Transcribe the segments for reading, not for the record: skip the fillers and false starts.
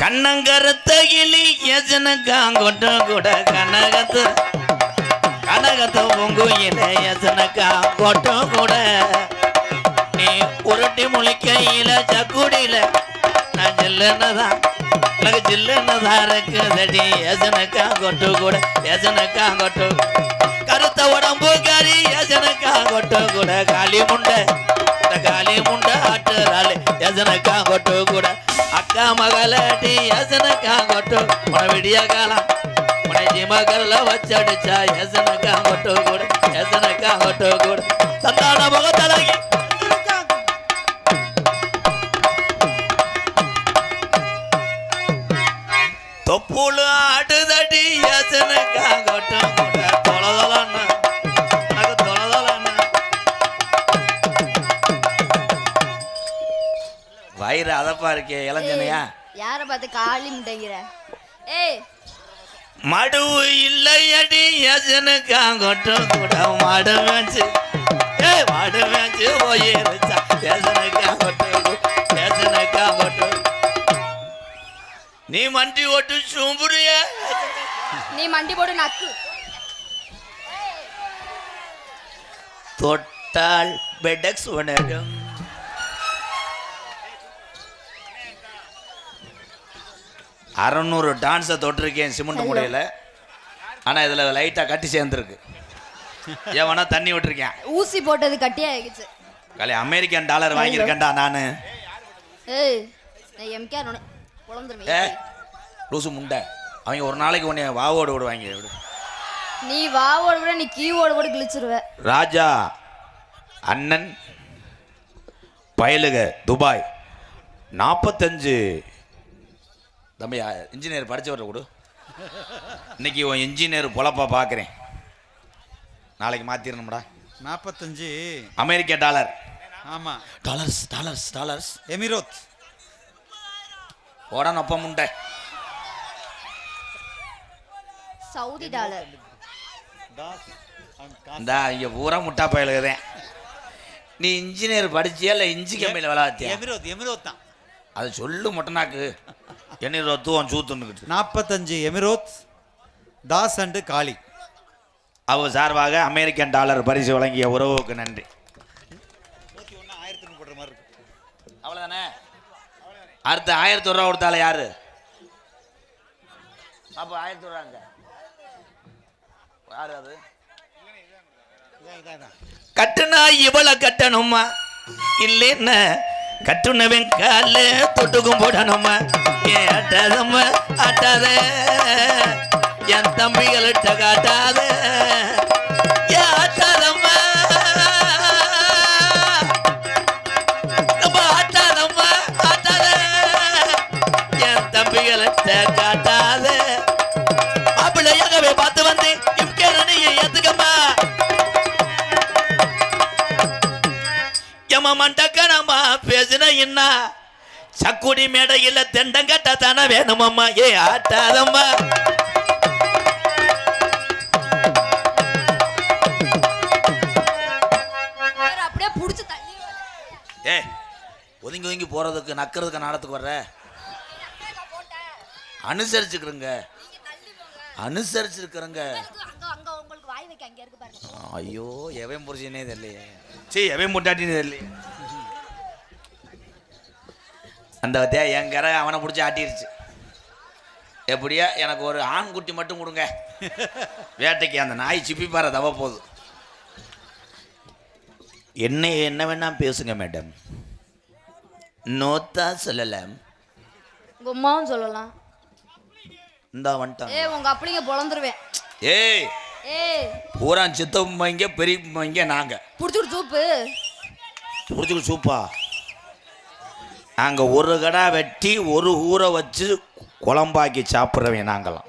கண்ணங்கரத்த கிளி எசனக்காங்கொட்ட கூட கனகத்து பொங்குயில எசனக்காங்கொட்ட கூட நீ உருட்டி முழிக்கையில சக்குடியில நான் ஜில்லுன்னதான் எனக்கு ஜில்லுன்னதான் இருக்குதடி எசனக்காங்கொட்டு கூட எசனக்காங்கொட்டு கருத்த உடம்பு கறி எசனக்காங்கொட்டு கூட காளி முண்டை ஆட்டுறாள் எசனக்காங்கொட்டு கூட அக்கா மகளடி எசனக்காங்கொட்டு உன விடிய காலம் உன ஜிமகர்ல வச்சடிச்சா எசனக்காங்கொட்டு கூட எசனக்காங்கொட்டு கூட சந்தான முகத்தலகி தொப்புளு ஆடுதடி எசனக்காங்கொட்டு கூட தொலைதொலன்னு எனக்கு தொலைதொலன்னு வயிறு அதப்பா இருக்கே இளஞ்சனையா யார பார்த்து காளி முட்டைங்கிற ஏய் மடு இல்லையடி எசனக்காங்கொட்டு கூட மாடு மேய்ச்சு போயிருச்சா எசனக்காங்கொட்டு நீ மண்டி ஓட்டு சும்புறிய நீ மண்டி போட்டு நக்கு தொட்டால் பெடக்ஸ் உணரும் 600 டான்ஸை தொட்டிருக்கேன் சிமெண்ட் முடியல ஆனால் இதில் லைட்டாக கட்டி சேர்ந்துருக்கு ஏவனா தண்ணி விட்டுருக்கேன் ஊசி போட்டது கட்டியா ஆகிடுச்சு கலை அமெரிக்கன் டாலர் வாங்கியிருக்கேன்டா நான் ஏய் எம்கேஆர் குழந்துருமே லூசு முண்டை அவங்க ஒரு நாளைக்கு உன்னை வாவோடு விடுவாங்க விடு நீ வாவோடு விட நீ கீவோடு கூட கிழிச்சிருவ ராஜா அண்ணன் பயலுக துபாய் 45 தம்பி இன்ஜினியர் படித்தவரை கொடு இன்னைக்கு உன் இன்ஜினியர் பொழப்பா பார்க்குறேன் நாளைக்கு மாற்றிடணும்டா 45 அமெரிக்க டாலர் ஆமாம் டாலர்ஸ் எமிரோத் ஓட நொப்ப முண்டை சவுதி டாலர் இந்த இங்கே பூரா முட்டா பயலுக்குதேன் நீ இன்ஜினியர் படிச்சியா இல்லை இஞ்சி கம்மியில் விளாத்தியா எமிரோத் தான் அது சொல்லு மொட்டனாக்கு என்ன ரத்துவம் சூத்துன்னுக்கிட்டு 45 எமிரோத் தாஸ் அண்டு காளி அவர் சார்பாக அமெரிக்கன் டாலர் பரிசு வழங்கிய உறவுக்கு நன்றி. 1000 போடுற மாதிரி இருக்கு அவ்வளோதானே. அடுத்து 1000 ரூபா கொடுத்தால யாரு அப்போ 1000 ரூபாங்க யாரு அது கட்டுனா இவளை கட்டணுமா இல்லைன்னு கட்டுனவன் கால தொட்டுக்கும் போடணுமா ஆட்டாதம்மா ஆட்டாத என் தம்பிகள்கிட்ட காட்டாத ஆட்டாதம்மா ஆட்டாதம்மா ஆட்டாத என் தம்பிகள்கிட்ட காட்டாத மாப்பிள்ளையாகவே பார்த்து வந்து இம்கேரனை ஏத்துக்கம்மா எம்ம மண்டக்கணமா பேசுன என்ன சக்குடி மேடையில் தெண்டங்கட்ட தானே வேணுமம்மா ஆட்டாதம்மா அப்படியே புடிச்சு தள்ளி ஒதுங்கி ஒதுங்கி போறதுக்கு நக்கிறதுக்கு நாடத்துக்கு வர்ற அனுசரிச்சுக்கிறங்க ஐயோ எவன் புரிச்சுனே தெரியலையே சரி எவன் முட்டாட்டினே தெரியலையே அந்த வத்தியா என் கரை அவனை பிடிச்சி ஆட்டிருச்சு எப்படியா எனக்கு ஒரு ஆண் குட்டி மட்டும் கொடுங்க வேட்டைக்கு அந்த நாய் சிப்பி பாரு தவ போகுது என்ன வேணா பேசுங்க மேடம் நோத்தா சொல்லலாம் உங்க அம்மாவும் சொல்லலாம் இந்த வந்துட்டான் உங்க அப்படிங்க பொழந்துருவேன் ஏய் பூரா சித்தம்மைங்க பெரியம்மைங்க நாங்க புடிச்சுட்டு சூப்பு புடிச்சுட்டு சூப்பா நாங்கள் ஒரு கடா வெட்டி ஒரு ஊரை வச்சு குழம்பாக்கி சாப்பிட்றவன் நாங்களாம்.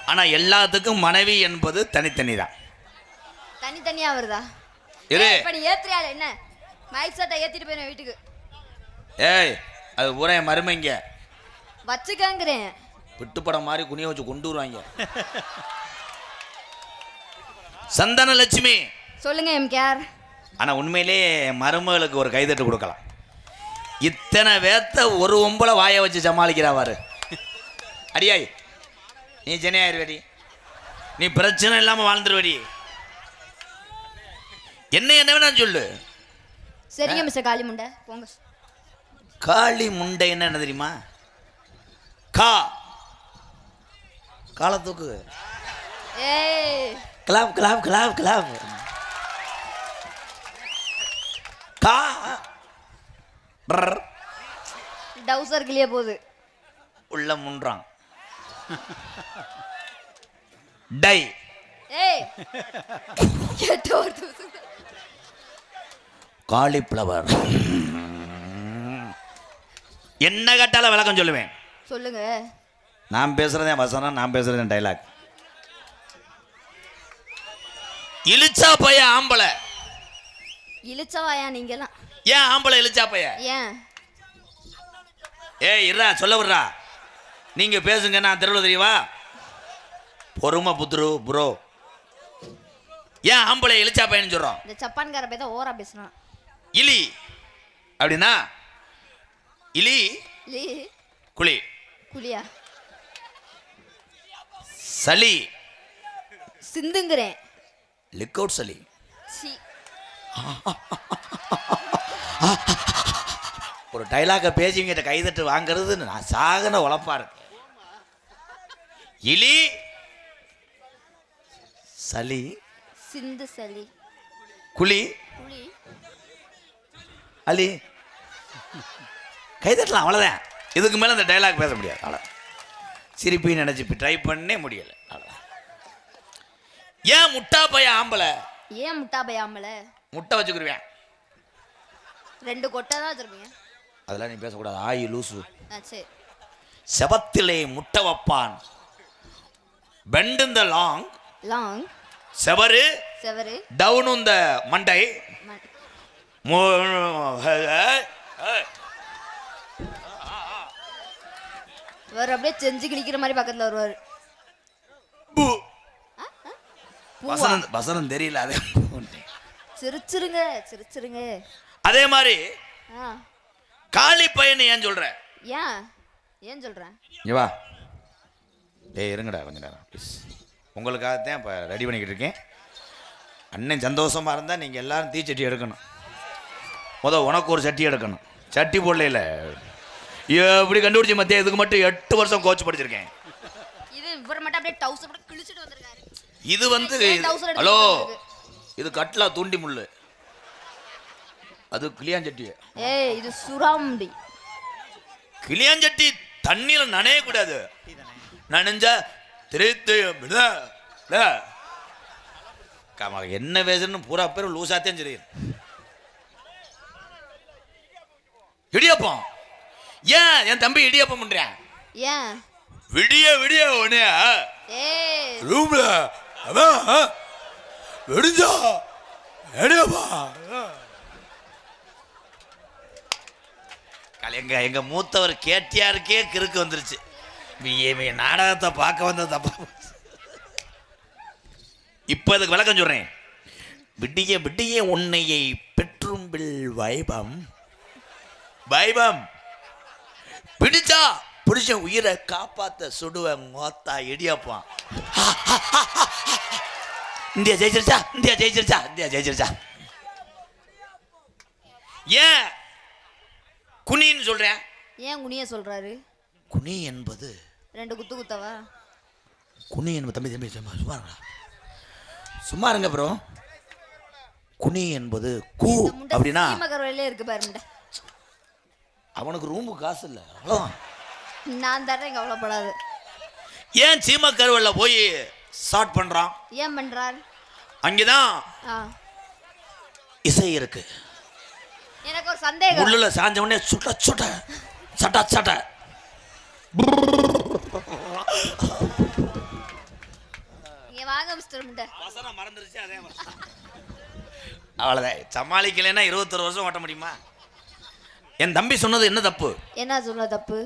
ஆனால் எல்லாத்துக்கும் மனைவி என்பது தனித்தனி தான். தனித்தனியாக வருதா? இப்போ நீ ஏத்துறியால என்ன மைக் செட்டை ஏற்றிட்டு போயிடும் வீட்டுக்கு. ஏய் அது ஊரே மருமைங்க வச்சுக்கங்கிறேன். விட்டு படம் மாதிரி குனிய வச்சு கொண்டு வருவாங்க. சந்தன லட்சுமி சொல்லுங்க எம்கேஆர். ஆனால் உண்மையிலே மருமகளுக்கு ஒரு கைதட்டு கொடுக்கலாம். இத்தனை வேத்த ஒரு ஒம்பளை வாயை வச்சு சமாளிக்கிறாவாரு. அடியாய் நீ சென்னையாயிருவடி, நீ பிரச்சனை இல்லாமல் வாழ்ந்துருவடி. என்ன வேணான்னு சொல்லு. சரிங்க மிஸ்டர் காளி முண்டை போங்க. காளி முண்டை என்ன தெரியுமா? காலை தூக்கு. ஏய் கிளாப் கிளாப் கிளாப் கிளாப். கா டவுசர் கிளிய போகுது. உள்ள முன்றான். டை. ஏய் கேட்ட ஒரு காலிஃப்ளவர். என்ன கேட்டாலும் விளக்கம் சொல்லுவேன். சொல்லுங்க. நான் பேசுறதே வசனம், நான் பேசுறதே டைலாக். இழுச்சா பைய ஆம்பளை. இழுச்சவாயா நீங்கலாம்? ஏன் ஆம்பளை இழுச்சா பைய? ஏன்? ஏய் இருடா சொல்ல விடுறா. நீங்க பேசுங்க, நான் தெருவில் தெரியவா? பொறுமை புத்ரு ப்ரோ. ஏன் ஆம்பளை இழுச்சா பையன்னு சொல்றோம்? இந்த சப்பான்கார பைய தான் ஓரா பேசுறான். இலி அப்படின்னா இலி குளி. குளியா? சளி சிந்துங்கிறேன். லிக் அவுட் சளி. சி ஒரு டைலாக பேசிங்கிட்ட கைதட்டு வாங்கிறது நான் சாகன உழப்பா இருக்கு. இலி சளி சிந்து சளி குளி குளி அலி. கைதட்டலாம் அவ்வளோதான். இதுக்கு மேலே அந்த டைலாக் பேச முடியாது. அவ்வளோ சிரிப்பின்னு நினச்சி ட்ரை பண்ணே முடியலை. அவ்வளோ. ஏன் முட்டா பைய ஆம்பளை? ஏன் முட்டா பையாமல? முட்டை வச்சுக்கிருவேன். 2 கொட்டை தான் வச்சிருப்பீங்க. அதெல்லாம் நீ பேசக்கூடாது. ஆயி லூசு. சரி. செபத்திலே முட்டை வைப்பான். பெண்ட் இந்த லாங் லாங் செவரு செவரு டவுன் இந்த மண்டை. அவர் அப்படியே செஞ்சு கிழிக்கிற மாதிரி பக்கத்துல வருவார். வசனம் தெரியல. அதே சிரிச்சிருங்க சிரிச்சிருங்க. அதே மாதிரி காளி பையன் ஏன் சொல்ற? ஏன் சொல்றேன்? வா டேய் இருங்கடா கொஞ்ச நேரம் ப்ளீஸ். உங்களுக்காகத்தான் இப்போ ரெடி பண்ணிக்கிட்டு இருக்கேன். அண்ணன் சந்தோஷமா இருந்தால் நீங்கள் எல்லாரும் தீச்சட்டி எடுக்கணும். உனக்கு ஒரு சட்டி எடுக்கணும். சட்டி போடல எப்படி கண்டுபிடிச்ச மத்திய? இதுக்கு மட்டும் 8 வருஷம் கோச் படிச்சிருக்கேன். இது இவர் மட்டும் அப்படியே டவுசர் போட்டு கிழிச்சிட்டு வந்திருக்காரு. இது வந்து ஹலோ, இது கட்லா தூண்டி முள்ளு, அது கிளியாஞ்சட்டி. ஏய் இது சுறாமுண்டி. கிளியாஞ்சட்டி தண்ணியில நனைய கூடாது. நனைஞ்சா திரைத்து என்ன பேசுன்னு பூரா பேர் லூசாத்தையும் தெரியும். இடியப்பம். ஏன் என் தம்பி இடியப்பம் பண்றேன்? ஏன் விடிய விடிய உடனே ரூம்ல விடிஞ்சா எங்க மூத்தவர் கேட்டியாருக்கே கிறுக்கு வந்துருச்சு. நாடகத்தை பார்க்க வந்த தப்பா. இப்ப அதுக்கு விளக்கம் சொல்றேன். விடிய விடிய உன்னையை பெற்றும்பில் வைபம் வைபம் பிடிச்சா புடிச்ச உயிரை காப்பாத்த சுடுவேன் மோத்தா இடியப்பான். இந்தியா ஜெயிச்சிருச்சா, இந்தியா ஜெயிச்சிருச்சா, இந்தியா ஜெயிச்சிருச்சா. ஏன் குனின்னு சொல்றேன்? ஏன் குனிய சொல்றாரு? குனி என்பது 2 குத்து குத்தவா? குனி என்பது தம்பி தம்பி சும்மா இருங்க, சும்மா இருங்க ப்ரோ. குனி என்பது கூ அப்படின்னா இருக்கு பாருங்க. அவனுக்கு ரூமு காசு இல்லை, அவ்வளோதான். நான் தரேன், கவலைப்படாது. ஏன் சீம கருவல்ல போய் ஸ்டார்ட் பண்றான்? ஏன் பண்றான்? அங்கதான் இசை இருக்கு. எனக்கு ஒரு சந்தேகம். உள்ளுல சாஞ்ச உடனே சுட்ட சுட்ட சட்ட சட்ட இங்க வாங்க மிஸ்டர் முண்டை. வசனம் மறந்துருச்சு. அதே அவ்வளவுதான். சமாளிக்கலைன்னா 21 வருஷம் ஓட்ட முடியுமா? என் தம்பி சொன்னது என்ன தப்பு? என்ன சொன்ன தப்பு?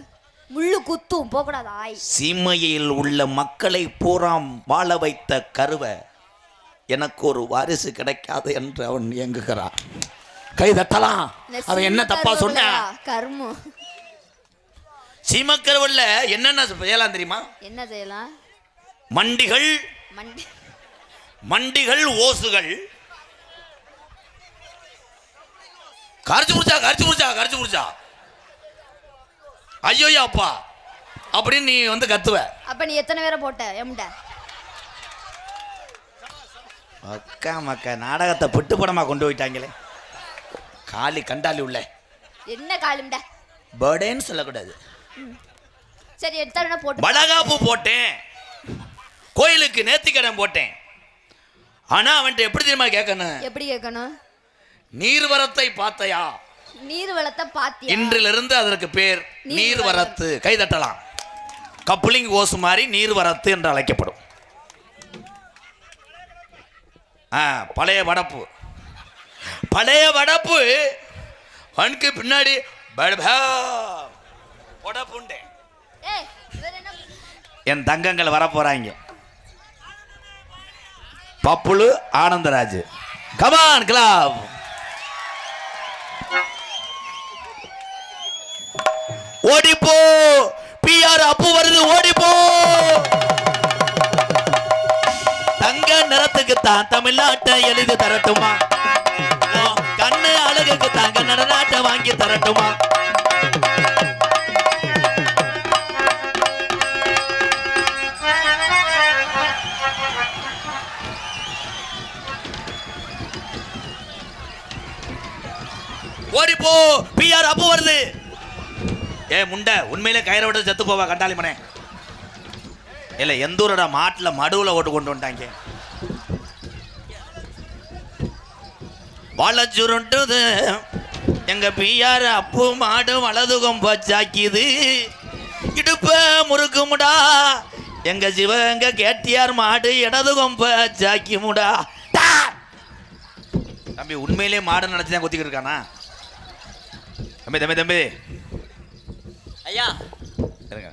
முள்ளு குத்தும், போகக்கூடாது ஆய். சீமையில் உள்ள மக்களை பூராம் வாழ வைத்த கருவை எனக்கு ஒரு வாரிசு கிடைக்காது என்று அவன் இயங்குகிறான். கை தட்டலாம். இந்த அவன் என்ன தப்பா சொன்ன? கர்மம். சீமக்கருவல்ல என்னென்ன செய்யலாம் தெரியுமா? என்ன செய்யலாம்? மண்டிகள், மண்டி மண்டிகள், ஓசுகள். கரைச்சு முடிச்சா ஐயோ அப்பா அப்படின்னு நீ வந்து கத்துவ. அப்ப நீ எத்தனை பேரை போட்ட எம்ட? அக்கா மக்கா நாடகத்தை பிட்டு படமா கொண்டு போயிட்டாங்களே. காலி கண்டாலி உள்ள என்ன காலிம்ட? பர்டேன்னு சொல்லக்கூடாது. சரி எத்தனை போட்டு? வளகாப்பு போட்டேன், கோயிலுக்கு நேர்த்திக்கடன் போட்டேன். ஆனா அவன்கிட்ட எப்படி தெரியுமா கேட்கணும்? எப்படி கேட்கணும்? நீர்வரத்தை பார்த்தையா? நீர்வளத்தை பாத்தியா? இன்றிலிருந்து அதற்கு பேர் நீர்வரத்து. கை தட்டலாம். கப்ளிங் ஓசு மாதிரி நீர்வரத்து என்று அழைக்கப்படும். பழைய வடப்பு, பழைய வடப்பு அவனுக்கு பின்னாடி வடப்புண்டே. என் தங்கங்கள் வரப்போறாங்க. பப்புளு ஆனந்தராஜ், கமான் கிளப். ஓடிப்போ, பிஆர் அப்பு வருது, ஓடிப்போ. தங்க நிறத்துக்கு தான் தமிழ்நாட்டை எழுதி தரட்டுமா? கண்ணு அழகுக்கு தாங்க நடனாட்டை வாங்கி தரட்டுமா? ஓடிப்போ, பிஆர் அப்பு வருது. ஏ முண்டை, உண்மையிலே கயிறை விட்டு செத்து போவா கண்டாலி மனே. இல்லை எந்தூரோட மாட்டில் மடுவில் ஓட்டு கொண்டு வந்துட்டாங்க. வளச்சுருண்டுது எங்க பிஆர் அப்பு மாடு வலதுகம் பச்சாக்கிது. இடுப்ப முறுக்குமுடா எங்க சிவகங்க கேட்டியார் மாடு இடதுகம் பச்சாக்கி முடா. தம்பி உண்மையிலே மாடு நினைச்சுதான் கொத்திக்கிட்டு இருக்கானா? தம்பி தம்பி தம்பி ஐயா இருங்க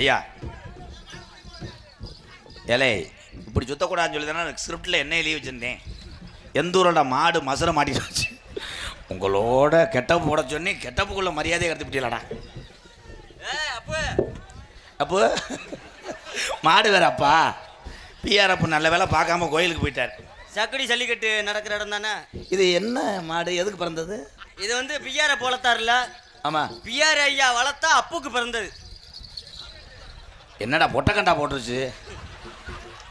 ஐயா. ஏலே இப்படி சுத்தக்கூடாதுன்னு சொல்லி தானே ஸ்கிரிப்டில் என்ன எழுதி வச்சுருந்தேன். எந்தூரோட மாடு மசரை மாட்டிட்டு வச்சு உங்களோட கெட்டப்பு போட சொன்னி கெட்டப்புக்குள்ள மரியாதையை கடத்திப்பிட்டீங்களாடா. அப்போ மாடு வேற அப்பா. பிஆர் அப்பு நல்ல வேலை பார்க்காம கோயிலுக்கு போயிட்டார். சக்கடி ஜல்லிக்கட்டு நடக்கிற இடம் தானே இது? என்ன மாடு, எதுக்கு பிறந்தது? இது வந்து பிஆரை போலத்தாருல. ஆமா, பிஆர் ஐயா வளர்த்தா அப்புக்கு பிறந்தது. என்னடா பொட்டக்கண்டா போட்டுருச்சு?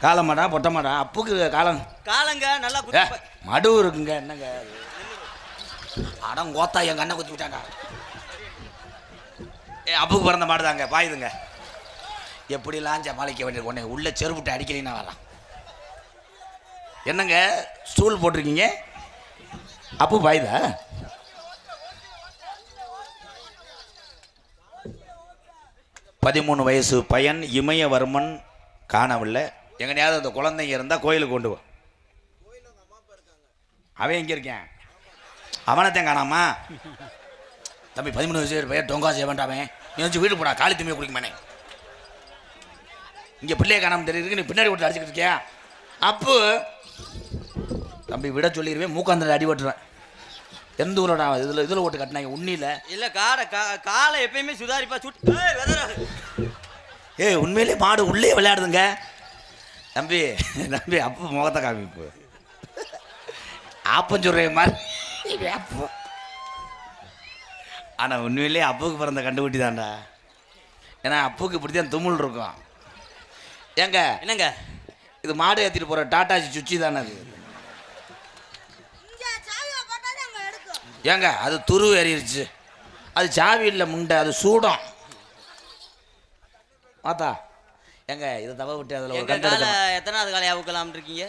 காலமாடா பொட்டமாடா? அப்புக்கு காலம் காலங்க நல்லா மடு இருக்குங்க. என்னங்க அடம் கோத்தா என் கண்ணை குத்தி விட்டாங்க. அப்புக்கு பிறந்த மாடு தாங்க, பாயுதுங்க. எப்படிலாம் சமாளிக்க வேண்டியது? உடனே உள்ள செருப்புட்டு அடிக்கலைன்னா வரலாம். என்னங்க ஸ்டூல் போட்டிருக்கீங்க? அப்பு பாயுதா? பதிமூணு வயசு பையன் இமயவர்மன் காணவில்லை. எங்கனையாவது அந்த குழந்தைங்க இருந்தால் கோயிலுக்கு கொண்டு வா. அவன் எங்கே இருக்கேன்? அவனைத்தான் காணாமா? தம்பி 13 வயசு பையன் டொங்கா செய்ய வேண்டாமே. நீ வந்து வீடு போடா, காலி துணியை குடிக்குமானே. இங்கே பிள்ளையை காணாமல் தெரியுது, நீ பின்னாடி விட்டு அடிச்சுக்கிட்டு இருக்கியா? அப்பு தம்பி விட சொல்லிடுவேன், மூக்காந்தில் அடிபட்டுருவேன். எந்த ஊரோட இதில் ஓட்டு கட்டினாங்க உண்மையில்? இல்லை காலை எப்பயுமே சுதாரிப்பா சுட்டு. உண்மையிலே மாடு உள்ளே விளையாடுதுங்க. தம்பி தம்பி அப்பு முகத்தை காமிப்பு ஆப்பம் சொல்ற மாதிரி அப்பு. ஆனால் உண்மையிலே அப்புக்கு பிறந்த கண்டுபிடி தான்டா. ஏன்னா அப்புக்கு இப்படி தான் தும்முள் இருக்கும். ஏங்க என்னங்க இது மாடு ஏற்றிட்டு போகிற டாட்டாசி சுச்சி தானே அது? ஏங்க அது துரு ஏறிடுச்சு. அது சாவி இல்லை முண்டை, அது சூடம். மாத்தா ஏங்க இதை தவ விட்டு அதில் ஒரு கண்டு எத்தனாவது காலை அவுக்கலாம் இருக்கீங்க?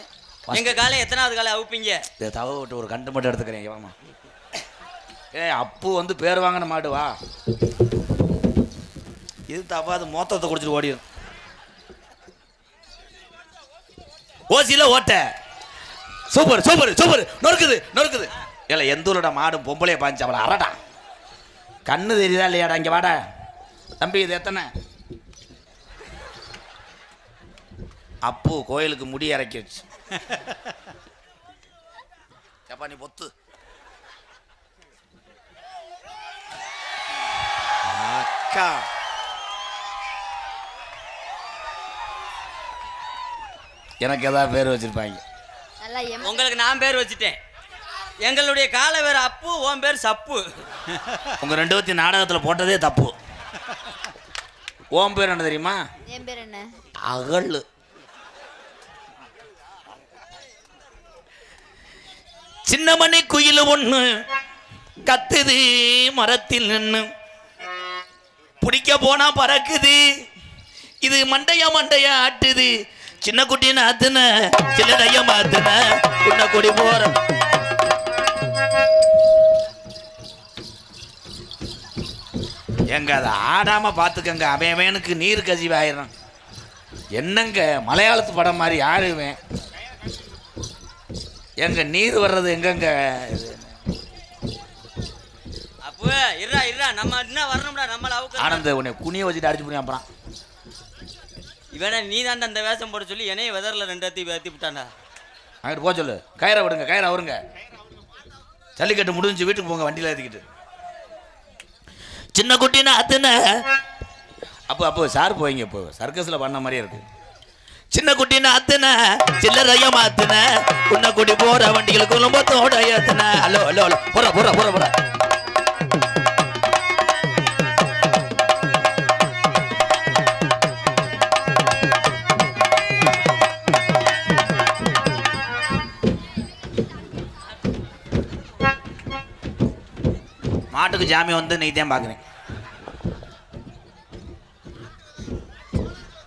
எங்க காலை எத்தனாவது காலை அவுப்பீங்க? இதை தவ விட்டு ஒரு கண்டு மட்டும் எடுத்துக்கிறேன். ஏமா அப்பு வந்து பேர் வாங்கின மாடு வா. இது தப்பாது மொத்தத்தை குடிச்சிட்டு ஓடிடும். ஓசியில் ஓட்ட சூப்பர் சூப்பர் சூப்பர். நொறுக்குது நொறுக்குது. இல்லை எந்த ஊரோட மாடும் பொம்பளையை பாஞ்சு அவளை அரடா. கண்ணு தெரியுதா இல்லையாடா? இங்கே வாடா தம்பி. இது எத்தனை? அப்பு கோயிலுக்கு முடி இறக்கிடுச்சு. எப்பா நீ பொத்து வணக்கம். எனக்கு ஏதாவது பேர் வச்சிருப்பாங்க. நல்லா உங்களுக்கு நான் பேர் வச்சுட்டேன். எங்களுடைய கால பேர் அப்பு, உன் பேர் சப்பு. உங்க 2 பேர்த்தையும் நாடகத்தில் போட்டதே தப்பு. ஓம் பேர் என்ன தெரியுமா? என் பேர் என்ன? அகல். சின்னமணி குயில் ஒண்ணு கத்துது மரத்தில் நின்னு, பிடிக்க போனா பறக்குது, இது மண்டைய ஆட்டுது, சின்ன குட்டின்னு ஆத்துன சின்னடைய மாத்துன உன்ன கொடி போற. எங்க அதை ஆடாம பாத்துக்கங்க, அவனுக்கு நீர் கசிவு ஆயிரம். என்னங்க மலையாளத்து படம் மாதிரி யாருவேன்? எங்க நீர் வர்றது எங்கங்க? அப்போ இருடா நம்ம என்ன வரணும்டா, நம்மள ஆனந்த உன்னை குனிய வச்சுட்டு அடிச்சு போய் அப்புறம் இவனை நீ தாண்டா அந்த வேஷம் போட சொல்லி என்னைய வெதர்ல 2 அத்தி ஏத்தி விட்டான்டா. அங்கிட்டு போக சொல்லு. கயிறை விடுங்க, கயிறை அவருங்க. ஜல்லிக்கட்டு முடிஞ்சு வீட்டுக்கு போங்க வண்டியில் ஏற்றிக்கிட்டு. சின்ன குட்டின்னு அத்துன அப்போ சார் போய்ங்க. இப்போ சர்க்கஸில் பண்ண மாதிரியே இருக்கு. சின்ன குட்டின்னு அத்துன சில்லறைய மாத்துன உன்ன குட்டி போற வண்டிகளுக்கு குடும்பத்தோட ஏத்துன. ஹலோ ஹலோ ஹலோ போற போற போற போற. மாட்டுக்கு ஜாமி வந்து நீ தான் பார்க்குறேன்.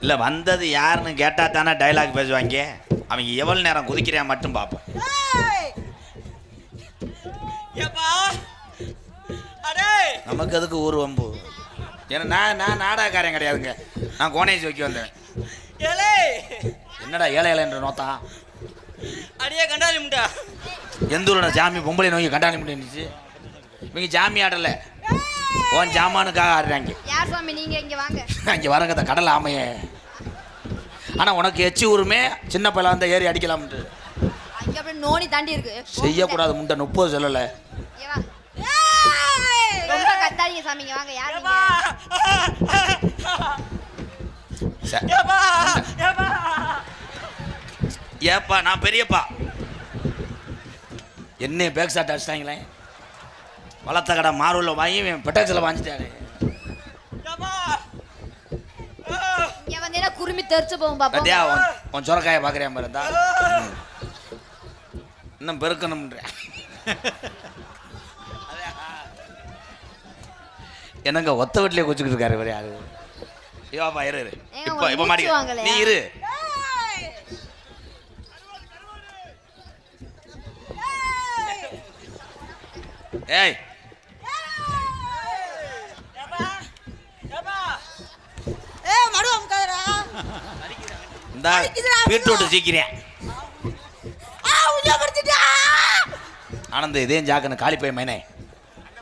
இல்லை வந்தது யாருன்னு கேட்டால் தானே டைலாக் பேசுவாங்க. அவங்க எவ்வளோ நேரம் குதிக்கிறான் மட்டும் பார்ப்போம். நமக்கு அதுக்கு ஊர் வம்பு. ஏன்னா நான் நாடகக்காரன் கிடையாதுங்க. நான் கோணேஜ் வைக்க வந்தேன். என்னடா ஏழை ஏழைன்ற நோத்தா அடியே கண்டாலி முண்டா. எந்த ஊரோட ஜாமி பொம்பளை நோய் கண்டாலி முண்டை இருந்துச்சு. இவங்க ஜாமி ஆடலை, உன் ஜாமானுக்காக ஆடுறாங்க. யார் சுவாமி நீங்க? இங்க வாங்க. அங்கே வரங்க கடல் ஆமையே. ஆனால் உனக்கு எச்சி ஊருமே சின்ன பையன் வந்து ஏறி அடிக்கலாம்ட்டு. அங்க அப்படியே நோனி தாண்டி இருக்கு. செய்யக்கூடாது முண்டை 30 சொல்லலை. ரொம்ப கத்தாதீங்க சாமி. இங்க வாங்க. யார் ஏப்பா நான் பெரியப்பா. என்ன பேக் ஷாட் அடிச்சிட்டாங்களே. வளர்த்த கடை மாறுள்ள வாங்கி பெட்டாக்ஸில் வாங்கிட்டாரு. இங்க வந்தீங்கன்னா குருமி தெரிச்சு போகும் பாப்பா. பத்தியா உன் சொரக்காயை பார்க்குறேன் பாருந்தா. இன்னும் பெருக்கணும்ன்ற என்னங்க ஒத்த வீட்டிலே கொச்சுக்கிட்டு இருக்காரு இவரே. அது ஐயோப்பா இரு இப்போ மாடி நீ இரு. ஏய் இந்த பீட்ரூட் சீக்கிரம் ஆனந்த் இதே ஜாக்கன்னு காலி போய் மைனே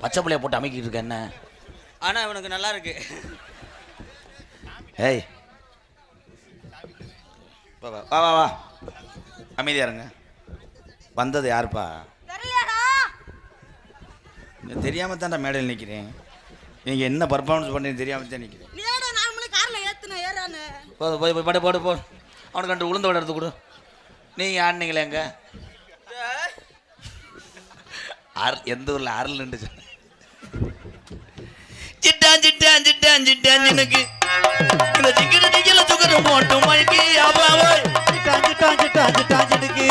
பச்சை பிள்ளைய போட்டு அமைக்கிட்டு இருக்க என்ன. ஆனா இவனுக்கு நல்லா இருக்கு. ஏய் வா வா வா வா அமைதியா இருங்க. வந்தது யாருப்பா? தெரியாம தான்டா மேடையில் நிற்கிறேன். நீங்க என்ன பர்ஃபார்மன்ஸ் பண்ணுறீங்க தெரியாம தான் நிற்கிறேன். போது போய் போய் போடு போ. அவனுக்கு 2 உளுந்த வடை எடுத்து கொடு. நீங்கள் ஆடினீங்களே எங்க எந்த ஊரில் அருள்ன்னு சொன்னேன். சிட்டான் சிட்டான் சிட்டான் சிட்டான் எனக்கு இந்த சிக்கன டிக்கல சுகர் போட்டு மழைக்கு அப்பாவே சிட்டான் சிட்டான் சிட்டான் சிட்டான் சிட்டுக்கு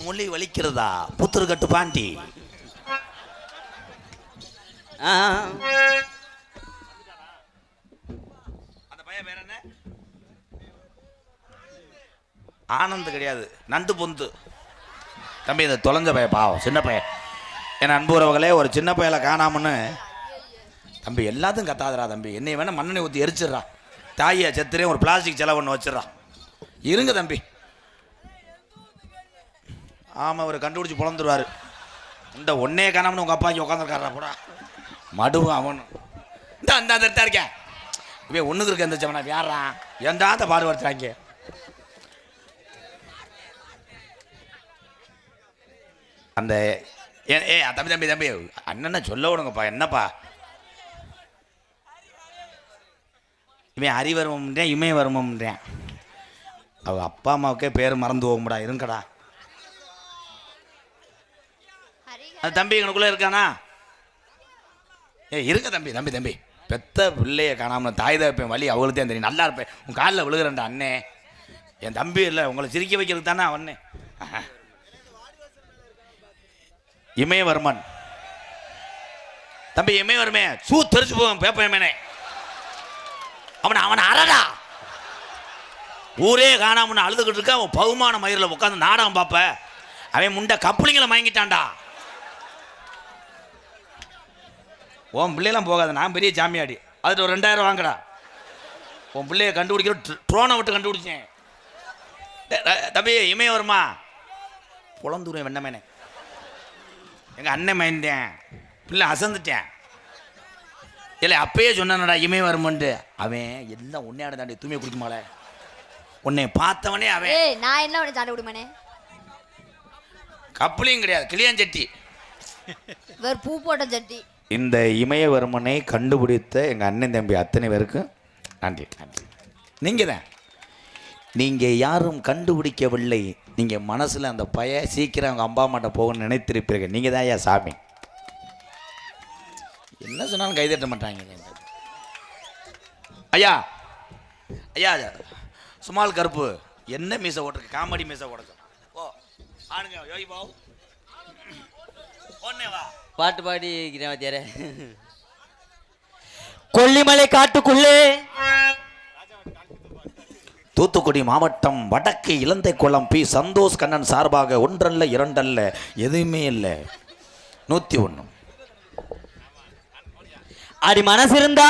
மொழி வலிக்கிறதா புத்துரு கட்டு பாண்டி. அந்த பையன் பேர் என்ன? ஆனந்த் கிடையாது, நண்டு பொந்து. தம்பி இந்த தொலைஞ்ச பையன் பாவம் சின்ன பையன். என் அன்பு உறவுகளே ஒரு சின்ன பையலை காணாமன்னு தம்பி எல்லாத்தையும் கத்தாதுரா தம்பி. என்னை வேணா மண்ணெண்ணெய் ஊற்றி எரிச்சிட்றா. தாயை செத்துறேன் ஒரு பிளாஸ்டிக் செலவு ஒன்று வச்சிடறான். இருங்க தம்பி. ஆமாம் அவர் கண்டுபிடிச்சி புலந்துருவார். இந்த ஒன்னே காணாமனு உங்கள் அப்பா இங்கே உட்காந்துருக்காரா கூட மடுவும் அவனும் இந்த அந்த இடத்தா இருக்கேன். இவன் ஒன்றுக்கு இருக்க எந்திரிச்சவனா யாரான் எந்தாந்த பாடுபடுத்துறாங்க. அந்த தம்பி தம்பி தம்பி அண்ணனை சொல்ல விடுங்கப்பா. என்னப்பா இவன் அறிவருமன்றேன் இமயவருமன்றேன். அவ அப்பா அம்மாவுக்கே பேர் மறந்து போகும்டா. இருங்கடா. அந்த தம்பி எங்களுக்குள்ளே இருக்கானா? இருக்க தம்பி தம்பி தம்பி பெத்த பிள்ளைய காணாம தாய் தகப்பேன் வழி அவங்களுக்கு தான் தெரியும். நல்லா இருப்பேன். உன் காலில் விழுகிறேன்டா அண்ணே. என் தம்பி இல்லை, உங்களை சிரிக்க வைக்கிறதுக்கு தானே அவனே. இமயவர்மன் தம்பி இமயவர்மே தெரிச்சு போவேன் பேப்பேமேனே. அவனை அறடா. ஊரே காணாமன்னு அழுதுகிட்டு இருக்க. அவன் பகுமான மயிரில் உட்காந்து நாடகம் பார்ப்ப. அவன் முண்டை கப்பலிங்களை மயங்கிட்டான்டா. உன் பிள்ளையெல்லாம் போகாது. நான் பெரிய சாமியாடி. அதுட்டு ஒரு 2000 வாங்கடா. உன் பிள்ளைய கண்டுபிடிக்கிற ட்ரோனை விட்டு கண்டுபிடிச்சேன். தம்பி இமயவர்மா புலந்தூரம் வெண்ணமேனே. எங்கள் அண்ணன் மயந்தேன் பிள்ளை அசந்துட்டேன். இல்லை அப்பயே சொன்னானடா இமயவர்மன்ட்டு. அவன் எல்லாம் உன்னையாட தாண்டி தூய்மை குடிக்குமால. உன்னை பார்த்தவனே அவன். நான் என்ன உன்னை சாண்ட விடுமானே. கப்பலையும் கிடையாது, கிளியாஞ்சட்டி. வேறு பூ போட்ட சட்டி. இந்த இமயவர்மனை கண்டுபிடித்த எங்கள் அண்ணன் தம்பி அத்தனை பேருக்கும் நன்றி நன்றி. நீங்கள் தான். நீங்கள் யாரும் கண்டுபிடிக்கவில்லை. நீங்கள் மனசில் அந்த சீக்கிரம் அவங்க அம்மா அம்மாட்ட போகணும்னு நினைத்திருப்பீர்கள். நீங்கள் தான் ஐயா சாமி. என்ன சொன்னாலும் கைதட்ட மாட்டாங்க. ஐயா ஐயா சுமால் கருப்பு என்ன மீசை ஓட்டுருக்கு? காமெடி மீசை ஓடுங்க. ஓ ஆனுங்க யோகி பாவ் ஒன்னே வா பாட்டு பாடி வாத்தியாரே. கொல்லிமலை காட்டுக்குள்ளே தூத்துக்குடி மாவட்டம் வடக்கு இலந்தை குளம் பி சந்தோஷ் கண்ணன் சார்பாக 1 அல்ல 2 அல்ல எதுவுமே இல்லை 101. அடி மனசிருந்தா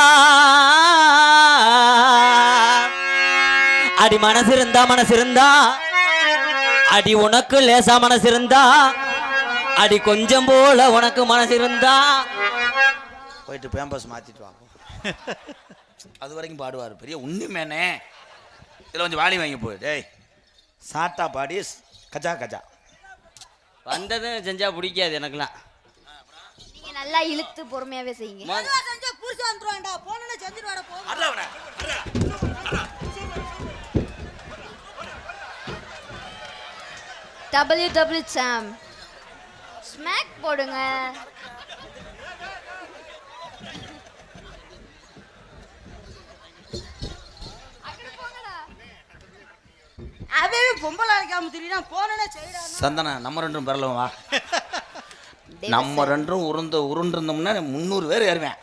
அடி மனசிருந்தா அடி உனக்கு லேசா மனசிருந்தா அடி கொஞ்சம் போல உனக்கு மனசிருந்தா போயிட்டு பேம்பஸ் மாற்றிட்டு வாங்க. அது வரைக்கும் பாடுவார். பெரிய உண்மைமேனே. இதில் கொஞ்சம் வாடி வாங்கி போய் டேய் சாட்டா பாடி கஜா கஜா வந்ததும் செஞ்சா பிடிக்காது எனக்குலாம். நீங்க நல்லா இழுத்து பொறுமையாவே செய்யுங்க. WW சாம் ஸ்மாக் போடுங்க. அதே பொம்பளை அழைக்காம தெரியுதா போனே செய்யறா. சந்தனா நம்ம 2 பெறலாம் வா. நம்ம 2 உருண்டிருந்தோம்னா 300 பேர் ஏறுவேன்.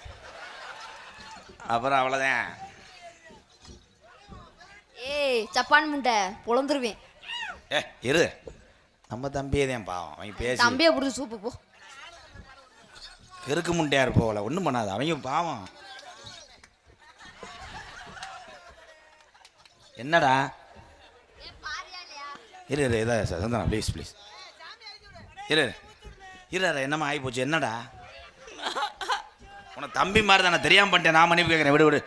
அப்புறம் அவ்வளோதான். சப்பான் முண்டை பொழந்துருவேன். இரு நம்ம தம்பியே தான் பாவம். அவங்க பேசி தம்பியை பிடிச்சி சூப்பு போ. கெருக்கு முண்டையா இருப்போல ஒன்றும் பண்ணாது. அவங்க பாவம். என்னடா இரு இதை சந்தனா ப்ளீஸ் ப்ளீஸ் இரு என்னம்மா ஆகி போச்சு? என்னடா உனக்கு தம்பி மாதிரி தானே தெரியாமல் பண்ணிட்டேன். நான் மன்னிப்பு கேட்குறேன். விடு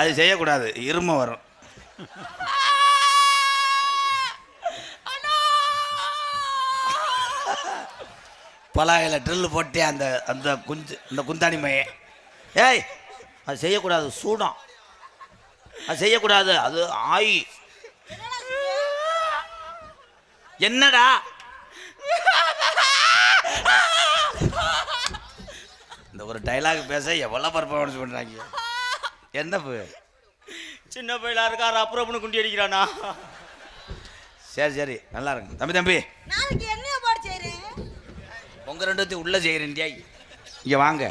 அது செய்யக்கூடாது. இரும வரும். பலாயில ட்ரில்லு போட்டே அந்த குந்தாணி மைய. ஏய் அது செய்யக்கூடாது. சூடம் அது செய்யக்கூடாது. அது ஆயி. என்னடா இந்த ஒரு டைலாக் பேச எவ்வளோ பர்ஃபார்மன்ஸ் பண்ணுறாங்க. என்ன சின்ன பையலா இருக்காரு அப்புறம் குண்டி அடிக்கிறானா? சரி நல்லா இருக்கு. தம்பி நாளைக்கு என்ன பாடு செய்றேன்? உங்க 2 உள்ள செய்கிறேன்டியா. இங்கே வாங்க.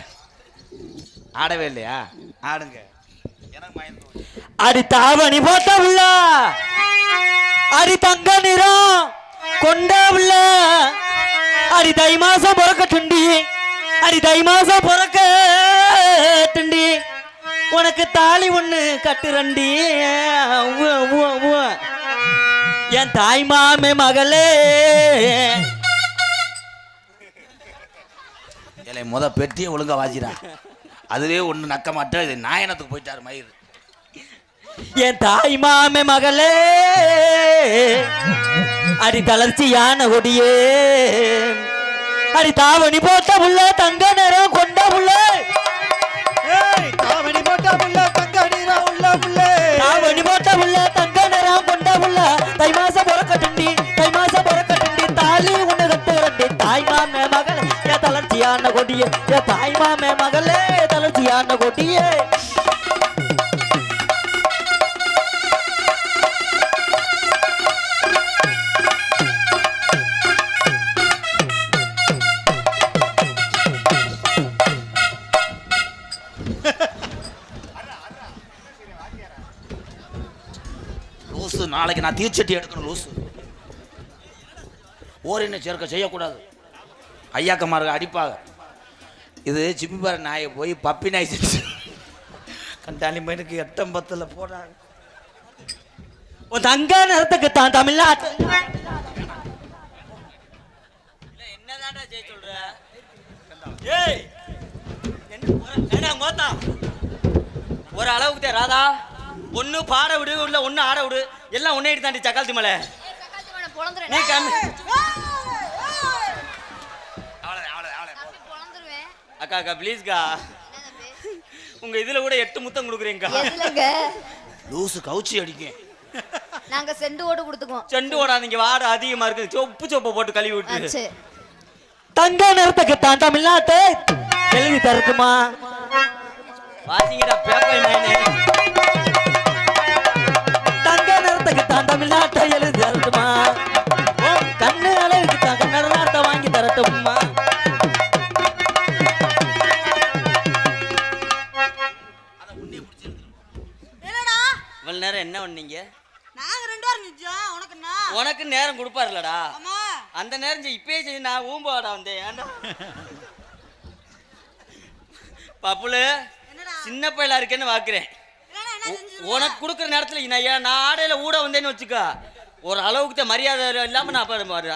ஆடவே இல்லையா? ஆடுங்க. எனக்கு அடி தாவணி போட்ட உள்ள அடி தங்க நிறம் கொண்ட உள்ள அடி தை மாசம் பிறக்கட்டுண்டி அடி தை மாசம் பிறக்கட்டுண்டி உனக்கு தாலி ஒண்ணு கட்டுறண்டி. என் தாய் மாமே மகளே முத பெட்டியை ஒழுங்கா வாசிடா. அதுவே ஒன்று நக்க மாட்டேன். இது நாயனத்துக்கு போயிட்டாரு மயிர். என் தாய் மாமே மகளே அடி தளர்ச்சியான கொடியே அடி தாவணி போட்ட புள்ள தங்க நிறம் கொண்ட புள்ள தாவணி போட்ட புள்ள தங்க நிறம் உள்ள புள்ள தாவணி போட்ட புள்ள தங்க நிறம் கொண்ட புள்ள தை மாசம் பொறக்கட்டுண்டி தாலி உன்னை கட்டுறண்டி தாய் மாமே மகளே என் தளர்ச்சியான கொடியே என் தாய் மாமே மகளே தளர்ச்சியான கொடியே. லூசு, நாளைக்கு நான் தீச்சட்டி எடுக்கணும். லூசு ஓரின சேர்க்க செய்யக்கூடாது. ஐயாக்கமாருக்கு அடிப்பாங்க. இது சிப்பிப்பாறை நாயை போய் பப்பி நாய் செஞ்சு கண்டாலி மயிலுக்கு 8-10 போடுறாங்க. உன் தங்க நிறத்துக்கு தான் தமிழ்நாட்டு என்னதான்டா ஜெய் சொல்ற? ஏய் என்ன மோத்தா ஒரு அளவுக்கு தான் ராதா. ஒன்று பாட விடு, இல்லை ஒன்று ஆட விடு, எல்லாம் ஒன்னே தாண்டி சக்காலத்தி மலை. நீ கம்மி அக்கா அக்கா ப்ளீஸ்க்கா, உங்க இதுல கூட 8 முத்தம் கொடுக்குறீங்கக்கா. லூசு கவுச்சி அடிக்கும். நாங்க செண்டு ஓட்டு கொடுத்துக்குவோம். செண்டு ஓடாதீங்க, வாடை அதிகமா இருக்கு. சொப்பு போட்டு கழுவி விட்டு. தங்க நிறத்துக்கு தான் தமிழ்நாட்டு எழுதி தரட்டுமா? வாசிங்கடா பேப்பர் மேனே. தங்க நிறத்துக்கு தான் தமிழ்நாட்டை எழுதி தரட்டுமா? கண்ணு அளவுக்கு தான் கண்ணார்த்த வாங்கி தரட்டுமா? என்னடா இவ்வளவு நேரம் என்ன பண்ணீங்க? நாங்க 2 பேரும் நிச்சயம் உனக்குன்னா உனக்கு நேரம் கொடுப்பாருலடா. ஆமா அந்த நேரம் இப்பயே செஞ்சு நான் ஊம்பாடா வந்தேன். ஏன்டா பப்புல சின்ன பையலா இருக்கேன்னு வாக்குறேன். உனக்கு கொடுக்குற நேரத்துல நான் ஆடையில ஊட வந்தேன்னு வச்சுக்க, ஒரு அளவுக்கு தான் மரியாதை இல்லாம நான்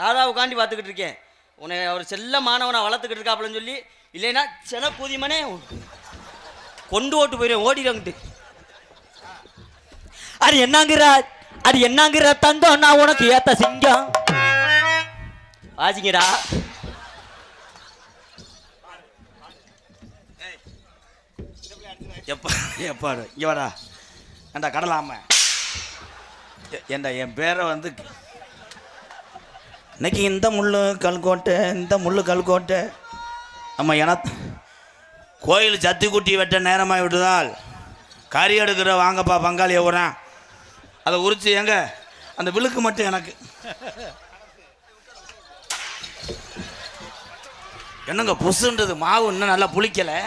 ஆதாவுக்காண்டி பார்த்துக்கிட்டு இருக்கேன். உன்னை அவர் செல்ல மாணவனை வளர்த்துக்கிட்டு இருக்காப்புலன்னு சொல்லி, இல்லைன்னா சென பூதியமனே கொண்டு ஓட்டு போயிடுவேன். ஓடிடுவாங்கிட்டு. அது என்னங்கிற தங்கம் நான் உனக்கு ஏத்த சிங்கம். வாசிங்கடா. எப்பாடு இங்கே வாடா. ஏண்டா கடலாம ஏண்டா என் பேரை வந்து இன்னைக்கு இந்த முள்ளு கல்கோட்டை நம்ம கோயில் சத்தி குட்டி வெட்ட நேரமாக விட்டுதால் கறி எடுக்கிற வாங்கப்பா பங்காளி எவ்வளோன் அதை உரிச்சு எங்க அந்த விழுக்கு மட்டும் எனக்கு என்னங்க புசுன்றது மாவு இன்னும் நல்லா புளிக்கலை.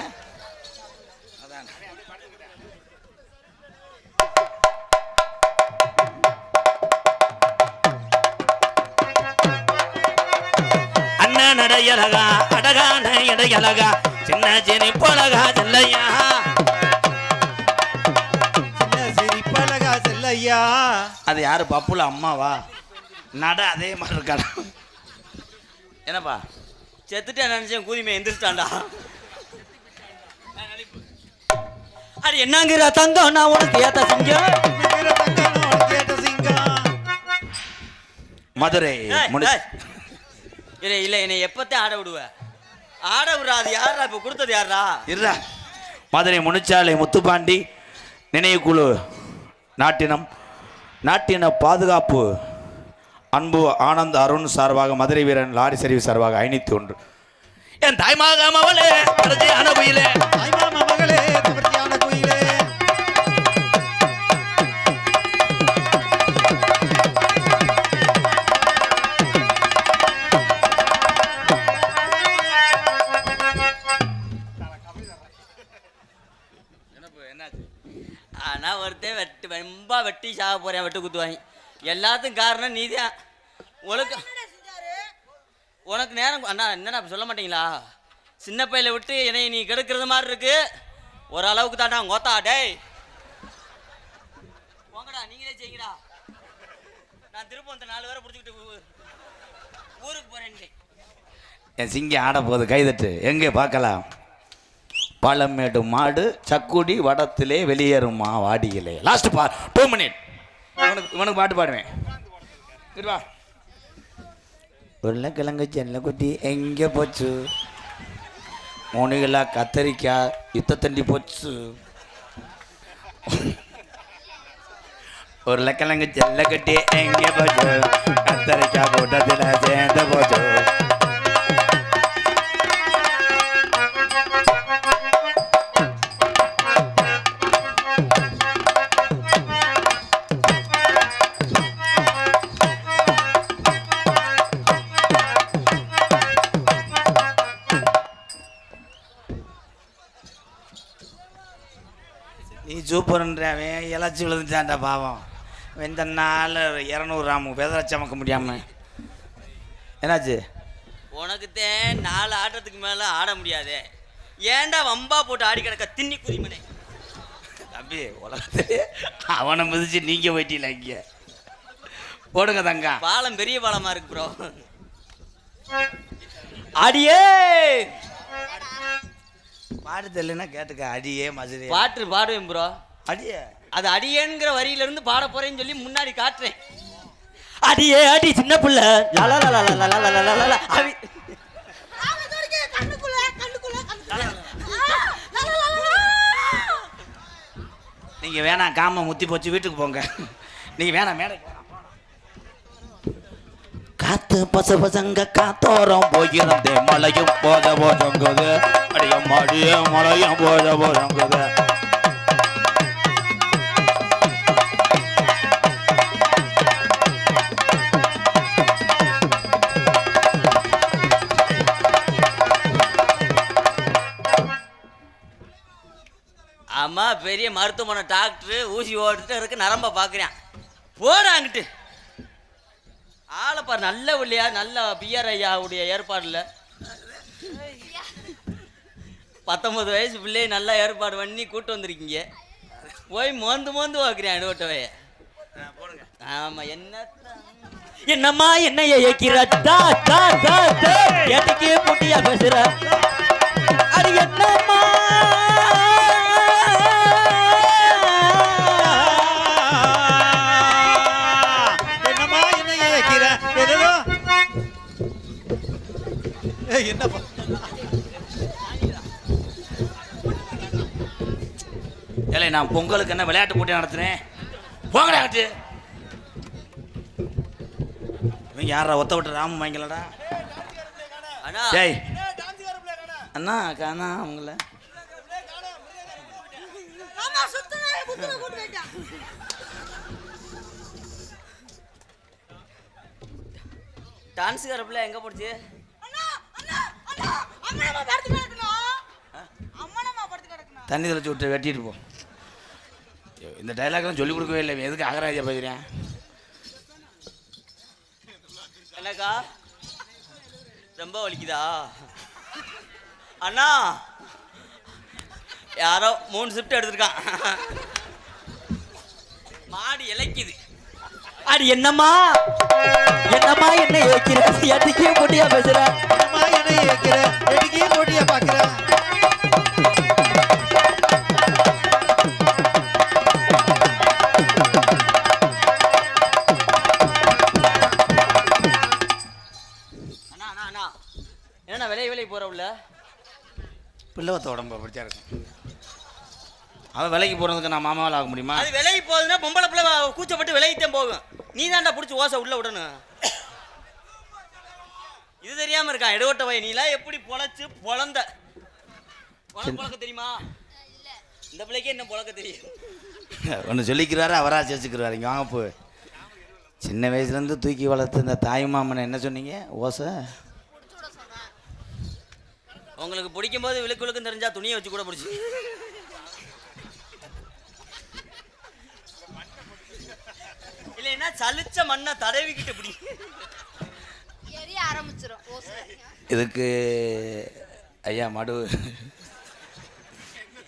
நடையழகா அடகான இடையழகா சின்ன சிரிப்பழகா செல்லையா சிரிப்பழகா செல்லையா. அது யாரு பப்புல அம்மாவா? நட அதே மாதிரி இருக்காடா. என்னப்பா செத்துட்டேன் நினைச்சேன், கூதிமே எந்திரிச்சிட்டான்டா. அது என்னங்கிற தங்கம் நான் உனக்கு ஏத்த சிங்கம். மதுரை இல்லை இல்லை என்னை எப்பத்தான் ஆட விடுவ? ஆட விடாது யாரா இப்போ கொடுத்தது யாரா? இருடா. மதுரை முனிச்சாலை முத்துப்பாண்டி நினைவுக்குழு நாட்டின பாதுகாப்பு அன்பு ஆனந்த் அருண் சார்பாக மதுரை வீரன் லாரி சர்வீஸ் சார்பாக 501. என் தாய்மாக மகளே குயிலே மகளே குயிலே. ஆனால் ஒருத்தன் ரொம்ப வெட்டி சாக போகிறேன், வெட்டு குத்துவாங்க. எல்லாத்துக்கும் காரணம் நீதான். உனக்கு நேரம் அண்ணா என்னண்ணா சொல்ல மாட்டீங்களா? சின்ன பையில விட்டு என்னை நீ கெடுக்கிறது மாதிரி இருக்கு. ஒரு அளவுக்கு தாண்டா கோத்தா. டேய் போங்கடா, நீங்களே செய்யுங்கடா. நான் திரும்ப அந்த 4 பேரை பிடிச்சிக்கிட்டு ஊருக்கு போறேன். என் சிங்கம் ஆட போகுது கைதட்டு எங்கே பார்க்கலாம். பாலமேடு மாடு சக்குடி வடத்திலே வெளியேறுமா வாடியிலே. Last 2 minute. இவனுக்கு பாட்டு பாடுவேன். வா. உருளைக்கிழங்கு செல்லக்குட்டி எங்கே போச்சு, 3 கிலோ கத்தரிக்காய் யுத்தத்தண்டி போச்சு. உருளைக்கிழங்கு செல்லக்குட்டி எங்கே போச்சு, கத்தரிக்காய் கூட்டத்தில் சேர்ந்து போச்சு. நீ சூப்பர்ன்றவன் இலச்சி விழுந்துட்டான்டா பாவம். இந்த நாள் 200 ராமு பெதரை சமக்க முடியாம என்னாச்சு? உனக்கு தான் 4 ஆட்டத்துக்கு மேலே ஆட முடியாது. ஏன்டா வம்பா போட்டு ஆடி கிடக்க தின்னி குதிமனே. தம்பி உலகத்திலே அவனை மிதிச்சு நீங்கள் போயிட்டீங்களா இங்கே? போடுங்க தங்கா. பாலம் பெரிய பாலமாக இருக்கு ப்ரோ. அடியே பாடு தெரியலன்னா கேட்டுக்க. அடியே மதுரை பாட்டு பாடுவேன் ப்ரோ. அடியே அது அடியேங்கிற வரியிலிருந்து பாட போறேன்னு சொல்லி முன்னாடி காட்டுறேன். அடியே அடி சின்ன புள்ள லலலலலலலலலலல. நீங்கள் வேணாம், காம முத்தி போச்சு, வீட்டுக்கு போங்க. நீங்கள் வேணாம் மேடை. காத்து பச பசங்க காத்தோரம் போயிருந்தே மழையும் போத போதங்குது, அடியும் மடிய மழையும் போத போதங்குது. அம்மா பெரிய மருத்துவமனை டாக்டர் ஊசி ஓட்டுட்டு இருக்கு, நரம்ப பார்க்குறேன். போடாங்கிட்டு ஆளை பாரு. நல்ல இல்லையா, நல்ல பிஆர் ஐயாவுடைய ஏற்பாடுல 19 வயசு பிள்ளையை நல்லா ஏற்பாடு பண்ணி கூட்டு வந்திருக்கீங்க. போய் மோந்து பார்க்குறேன் அடுவட்டவைய. ஆமா என்னம்மா என்னைய ஏக்கிறா ஏட்டுக்கே போட்டியா பேசுற. அது என்னம்மா என்னப்பா ஏலே, நான் பொங்கலுக்கு என்ன விளையாட்டு போட்டி நடத்துறேன்? போங்கடா கட்டு. இவங்க யாரா ஒத்த விட்டு ராமு வாங்கலடா. அண்ணா டேய் அண்ணா காணா அவங்கள. டான்ஸுக்கார பிள்ளை எங்க போடுச்சு? தண்ணி தெளிச்சு விட்டு வெட்டிட்டு போ. இந்த டைலாக்லாம் சொல்லிக் கொடுக்கவே இல்லை. எதுக்கு அகராஜா பேசுகிறேன்? என்னக்கா ரொம்ப வலிக்குதா அண்ணா? யாரோ 3 ஷிஃப்ட் எடுத்திருக்கான். மாடி இலைக்குது. அது என்னம்மா என்ன ஏக்கிற ஏட்டுக்கே போட்டியா பேசுற. என்னம்மா என்னைய ஏக்கிற ஏட்டுக்கே போட்டியா பார்க்குற. என்ன விலை போற உள்ள பிள்ளவத்த உடம்பு அப்படித்தான் இருக்கும். அவன் விலைக்கு போகிறதுக்கு நான் மாமாவில் ஆக முடியுமா? அது விலைக்கு போகுதுன்னா பொம்பளை பிள்ளை கூச்சப்பட்டு விலைக்குத்தான் போகும். நீ தாண்டா பிடிச்சி ஓசை உள்ள விடணும். இது தெரியாம இருக்கான் எடுவட்ட வய. நீலாம் எப்படி பொழந்த பொழக்க தெரியுமா? இந்த பிள்ளைக்கு என்ன பொழக்க தெரியும்? ஒன்று சொல்லிக்கிறாரு, அவராக சேர்த்துக்கிறாரு. இங்கே வாங்க போ. சின்ன வயசுலேருந்து தூக்கி வளர்த்து இந்த தாய் மாமனை என்ன சொன்னீங்க? ஓசை. உங்களுக்கு பிடிக்கும் போது விழுக்கு தெரிஞ்சா துணியை வச்சு கூட பிடிச்சி. இல்லைன்னா சலிச்ச மண்ணை தடவிக்கிட்டு பிடி ஆரம்பிச்சிடும். இதுக்கு ஐயா மடு,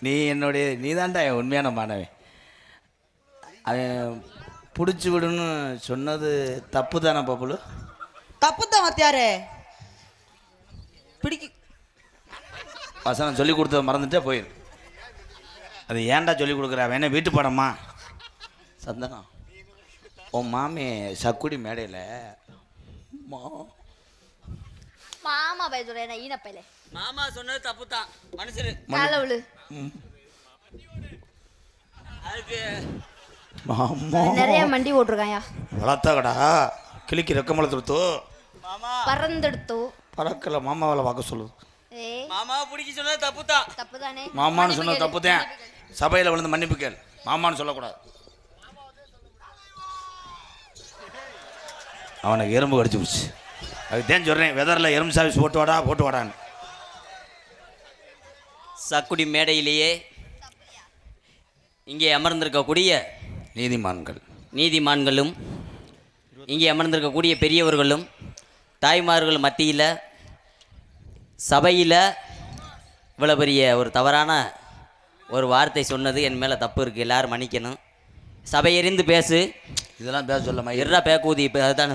நீ தான்டா என் உண்மையான மாணவன். அவன் பிடிச்சி விடுன்னு சொன்னது தப்பு தானே பாப்புலு? தப்பு தான் மத்தியாரு. பிடிக்கும். வசனம் சொல்லி கொடுத்தத மறந்துட்டே போயிரு. அது ஏன்டா சொல்லி கொடுக்குறா? வேணா வீட்டு படமா சந்தனம் உன் மாமி சக்குடி மேடையில் மாமா பைய சொல்ற என்ன ஈனப்பையில மாமா சொன்னது தப்பு தான் மனுஷரு. கால விழு. அதுக்கு நிறைய மண்டி ஓட்டுருக்காயா. வளர்த்தாக்கடா கிளிக்கு ரெக்கமலை கொடுத்தோ மாமா பறந்தெடுத்தோ பறக்கல மாமாவில் பார்க்க சொல்லுது. ஏய் மாமாவை பிடிக்க சொன்னது தப்பு தான். தப்பு தானே. மாமான்னு சொன்னது தப்பு தான். சபையில் விழுந்து மன்னிப்பு கேள். மாமான்னு சொல்லக்கூடாது. அவனுக்கு எறும்பு கடிச்சு போச்சு. அதுதான் சொல்கிறேன், வெதரில் எறும்பு சாவிஸ் போட்டு வாடான்னு. சக்குடி மேடையிலேயே இங்கே அமர்ந்திருக்கக்கூடிய நீதிமான்களும் இங்கே அமர்ந்திருக்கக்கூடிய பெரியவர்களும் தாய்மார்கள் மத்தியில் சபையில் இவ்வளோ பெரிய ஒரு தவறான ஒரு வார்த்தை சொன்னது என் மேலே தப்பு இருக்குது. எல்லோரும் மன்னிக்கணும். சபையறிந்து பேசு. இதெல்லாம் பேச சொல்ல எர்ரா பேக்கூதி. இப்போ அதுதான்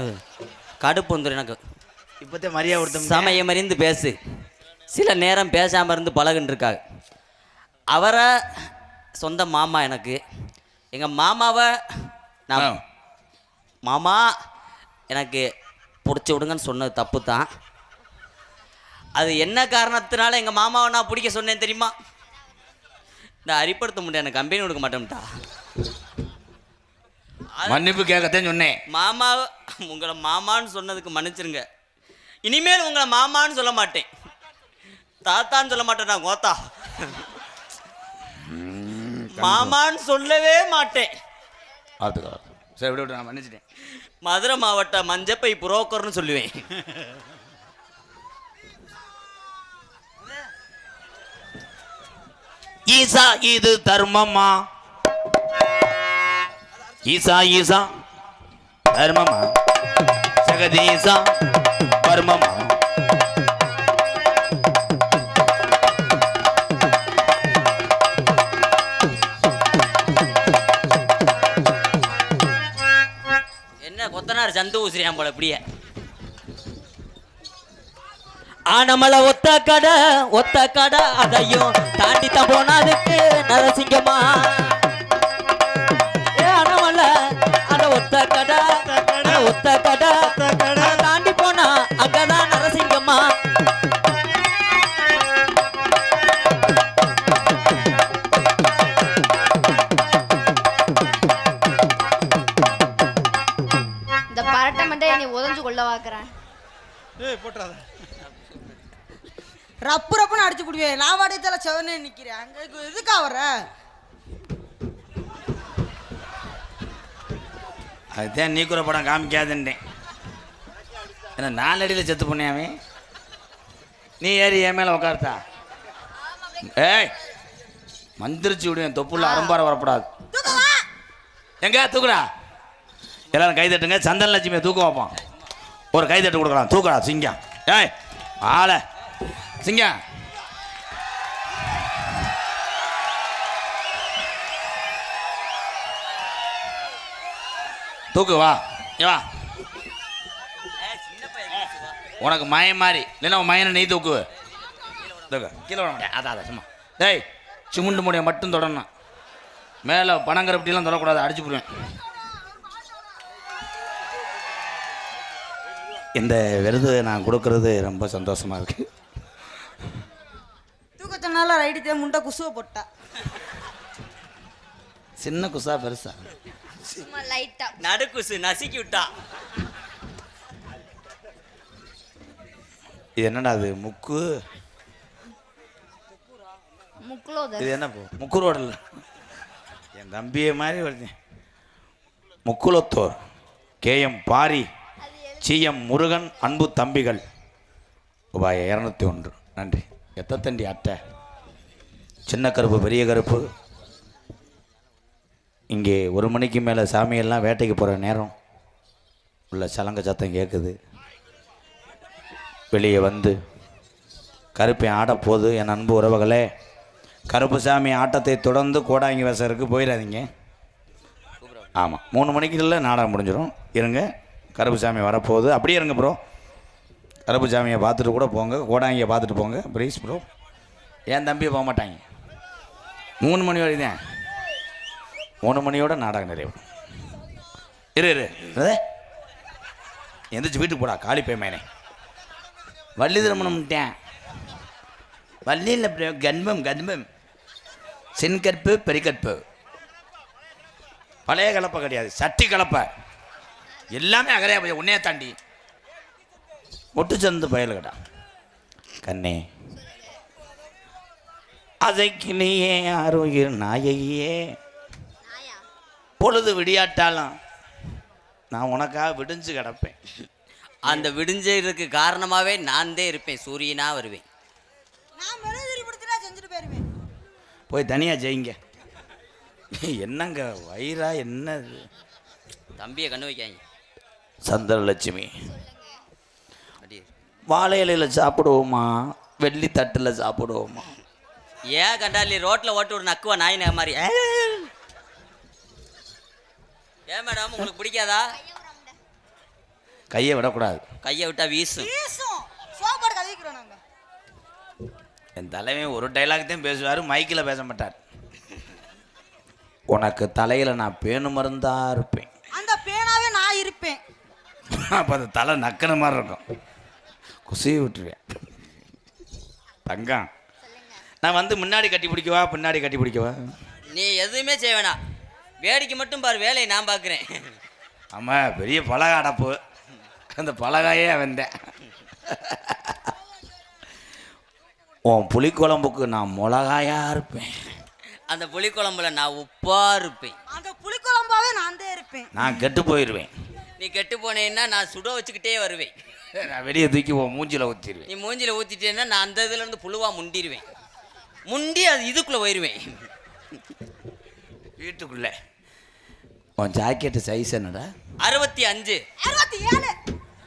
கடுப்பு வந்துடும் எனக்கு. இப்போத்தே மரியாதை கொடுத்த சமயமறிந்து பேசு. சில நேரம் பேசாமல் இருந்து பழகுன்னு இருக்காங்க. அவரை சொந்த மாமா எனக்கு. எங்கள் மாமாவை நான் மாமா எனக்கு பிடிச்சி விடுங்கன்னு சொன்னது தப்பு தான். அது என்ன காரணத்தினால எங்கள் மாமாவை நான் பிடிக்க சொன்னேன் தெரியுமா? இந்த அரிப்படுத்த முடியாது, எனக்கு கம்பெனி கொடுக்க மாட்டேன்ட்டா. மன்னிப்பு கேட்கத்தான் சொன்னேன். மாமா உங்களை மாமான்னு சொன்னதுக்கு மன்னிச்சிருங்க. இனிமேல் உங்களை மாமான்னு சொல்ல மாட்டேன், தாத்தான்னு சொல்ல மாட்டேன். நான் கோத்தா மாமான்னு சொல்லவே மாட்டேன். சரி விட நான் மன்னிச்சிட்டேன். மதுரை மாவட்ட மஞ்சப்பை புரோக்கர்னு சொல்லுவேன். ஈசா இது தர்மமா? ஈசா தர்மமா? ஜெகதீசா தர்மமா? என்ன கொத்தனார் சந்து ஊசிரியாம் போல இப்படியே. ஆனமல ஒத்த கடை அதையும் தாண்டி தான் போனதுக்கு நரசிங்கம்மா. ஆனமல அத ஒத்த கடை தாண்டி போனா அங்கதான் நரசிங்கம்மா. இந்த பரட்டை மண்டை நீ உதஞ்சு கொள்ள வாக்குறேன். போட்டுறாத. ரப்புன்னு அடிச்சு விடுவேன். நான் வாடகைத்தால செவனே நிக்கிறேன். அங்க எதுக்கா வர? அதுதான் நீ கூட படம் காமிக்காதுன்றேன். ஏன்னா 4 அடியில் செத்து பண்ணியாமே. நீ ஏறி என் மேலே உட்கார்த்தா ஏய் மந்திரிச்சு விடுவேன். தொப்புள்ள அரும்பார வரப்படாது. எங்க தூக்குடா. எல்லாரும் கை தட்டுங்க. சந்தன லட்சுமியை தூக்க வைப்போம். ஒரு கை தட்டு கொடுக்கலாம். தூக்குடா சிங்கம். ஏய் ஆளை சிங்கம். தூக்கு வா வா. உனக்கு மயம் மாதிரி இல்லைன்னா உன் மயனை நீ தூக்கு. கீழே விட மாட்டேன். அதான் சும்மா. டேய் சிமுண்டு முடிய மட்டும் தொடரணும். மேலே பணங்கரப்பட்டிலாம் தொடக்கூடாது, அடிச்சு போடுவேன். இந்த விருது நான் கொடுக்கறது ரொம்ப சந்தோஷமாக இருக்கு. தூக்கத்தினால ரைட்டு முண்டை குசுவை போட்டா. சின்ன குசா பெருசா? சும்மா லைட்டா நடுக்குசு நசுக்கி விட்டா. இது என்னடா அது? முக்குலோதர். இது என்ன முக்குரோடல்? என் தம்பியை மாதிரி வருது. முக்குலத்தோர் கேஎம் பாரி சிஎம் முருகன் அன்பு தம்பிகள் ரூபாய் 201. நன்றி. எத்தத்தண்டி அட்டை? சின்ன கருப்பு பெரிய கருப்பு. இங்கே 1 மணிக்கு மேலே சாமியெல்லாம் வேட்டைக்கு போகிற நேரம் உள்ள சலங்க சத்தம் கேட்குது. வெளியே வந்து கருப்பை ஆடப்போகுது. என் அன்பு உறவுகளே, கருப்பு சாமி ஆட்டத்தை தொடர்ந்து கோடாங்கி வசருக்கு போயிடாதீங்க. ஆமாம் 3 மணிக்கு இல்லை நாடகம் முடிஞ்சிடும். இருங்க, கருப்பு சாமி வரப்போகுது. அப்படியே இருங்க ப்ரோ. கருப்புசாமியை பார்த்துட்டு கூட போங்க, கோடாங்கியை பார்த்துட்டு போங்க ப்ளீஸ் ப்ரோ. என் தம்பியை போக மாட்டாங்க. 3 மணி வரை தான். 3 மணியோட நாடகம் நிறைவு. இரு எந்திரிச்சு வீட்டுக்கு போடா காளி பேமேனே. வள்ளி திருமணம்ட்டேன். வள்ளி இல்லை கன்பம் சென்கற்பு பெரிக்கற்பு. பழைய கலப்பை கிடையாது, சட்டி கலப்பை. எல்லாமே அகரையா போய் உன்னைய தாண்டி ஒட்டு சந்து பயலுகடா. கண்ணே அதைக்கு நீயே ஆரோக்கிய நாயையே, பொழுது விடியாட்டாலும் நான் உனக்காக விடிஞ்சு கிடப்பேன். அந்த விடிஞ்சதுக்கு காரணமாகவே நான் தான் இருப்பேன், சூரியனா வருவேன். நான் மெழுகுதிரி பிடிச்சிட்டா செஞ்சுட்டு போயிருவேன். போய் தனியாக ஜெயிங்க. என்னங்க வயிறா என்னது? தம்பியை கண்ணு வைக்காங்க. சந்திரலட்சுமி, அப்படியே வாழை இலையில் சாப்பிடுவோமா வெள்ளி தட்டில் சாப்பிடுவோமா? ஏன் கண்டாலி ரோட்டில் ஓட்டு ஒரு நக்குவா நாய் மாதிரி. ஏன் மேடம் உங்களுக்கு பிடிக்காதா? கையை விடக்கூடாது. கையை விட்டா வீசும். சோப்பாடு கதைக்கிறோம் நாங்க. என் தலைவன் ஒரு டைலாக் தான் பேசுவார், மைக்கில் பேச மாட்டார். உனக்கு தலையில் நான் பேணு மருந்தா இருப்பேன். அந்த பேனாவே நான் இருப்பேன். அப்போ அந்த தலை நக்கின மாதிரி இருக்கும், குசியை விட்டுருவேன். தங்கம், நான் வந்து முன்னாடி கட்டி பிடிக்கவா பின்னாடி கட்டி பிடிக்கவா? நீ எதுவுமே செய்ய வேணாம், வேடிக்கை மட்டும் பாரு, வேலையை நான் பார்க்குறேன். ஆமாம், பெரிய பலகை அடப்பு. அந்த பலகாயே வந்தேன். உன் புளிக்குழம்புக்கு நான் மிளகாயா இருப்பேன். அந்த புளிக்குழம்புல நான் உப்பா இருப்பேன். அந்த புளிக்குழம்பாவே நான் தான் இருப்பேன். நான் கெட்டு போயிடுவேன். நீ கெட்டு போனேன்னா நான் சுட வச்சுக்கிட்டே வருவேன். நான் வெளியே தூக்கி உன் மூஞ்சில் ஊற்றிடுவேன். நீ மூஞ்சில ஊற்றிட்டேன்னா நான் அந்த இதுலேருந்து புழுவா முண்டிடுவேன். முண்டி அது இதுக்குள்ளே போயிடுவேன். வீட்டுக்குள்ளே உன் ஜாக்கெட்டு சைஸ் என்னடா? 65. 67.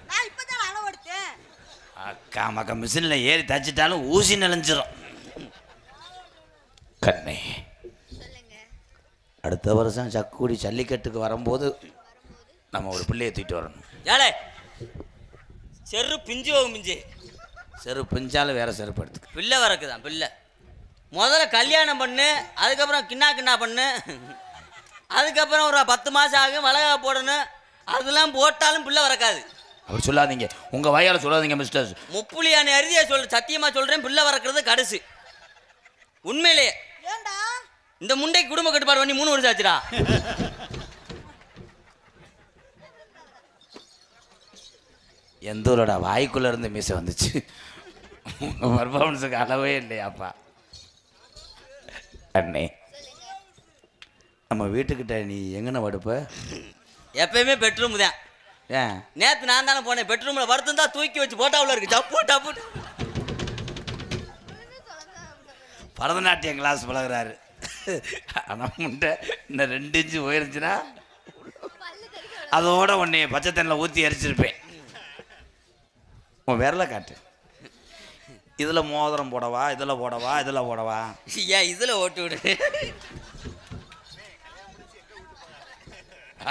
நான் இப்பதான் அளவெடுத்தேன். அக்கா மக்கா மிஷினில் ஏறி தச்சிட்டாலும் ஊசி நினைஞ்சிரும். கண்ணே, அடுத்த வருஷம் சக்குடி ஜல்லிக்கட்டுக்கு வரும்போது நம்ம ஒரு பிள்ளையை தூக்கிட்டு வரணும். ஏழை செரு பிஞ்சு போகும். பிஞ்சு செருப்பு பிஞ்சாலும் வேற செருப்பு எடுத்துக்க. பிள்ளை வரக்குதான் பிள்ளை. முதல்ல கல்யாணம் பண்ணு, அதுக்கப்புறம் கிண்ணா பண்ணு, அதுக்கப்புறம் ஒரு 10 மாதம் ஆகும் வளகா போடணும். அதெல்லாம் போட்டாலும் பிள்ளை வரக்காது. அப்படி சொல்லாதீங்க, உங்கள் வாயால் சொல்லாதீங்க மிஸ்டர். முப்புலியான அறுதியை சத்தியமாக சொல்கிறேன், பிள்ளை வரக்கிறது கடைசி. உண்மையிலேயே ஏண்டா இந்த முண்டைக்கு குடும்ப கட்டுப்பாடு பண்ணி 3 வருஷம் ஆச்சுடா. எந்த ஊரோட வாய்க்குள்ளே இருந்து மீசை வந்துச்சு. உங்கள் பர்ஃபார்மன்ஸுக்கு அளவே இல்லையாப்பா. அண்ணே, நம்ம வீட்டுக்கிட்ட நீ எங்கன படுப்ப? எப்பயுமே பெட்ரூம் தான். ஏன்? நேற்று நான் தானே போனேன், பெட்ரூமில் படுத்துருந்தா தூக்கி வச்சு போட்டாவில் இருக்கு. டப்பு டப்பு. பரதநாட்டியம் கிளாஸ் பழகுறாரு. ஆனால் முண்டை இன்னும் 2 இன்ச்சு போயிருந்துச்சுன்னா அதோட உன்னை பச்சை தண்ணியில் ஊற்றி அரிச்சிருப்பேன். உன் விரலை காட்டு. இதில் மோதிரம் போடவா, இதில் போடவா, இதில் போடவா? ஏன் இதில் ஓட்டு விடு.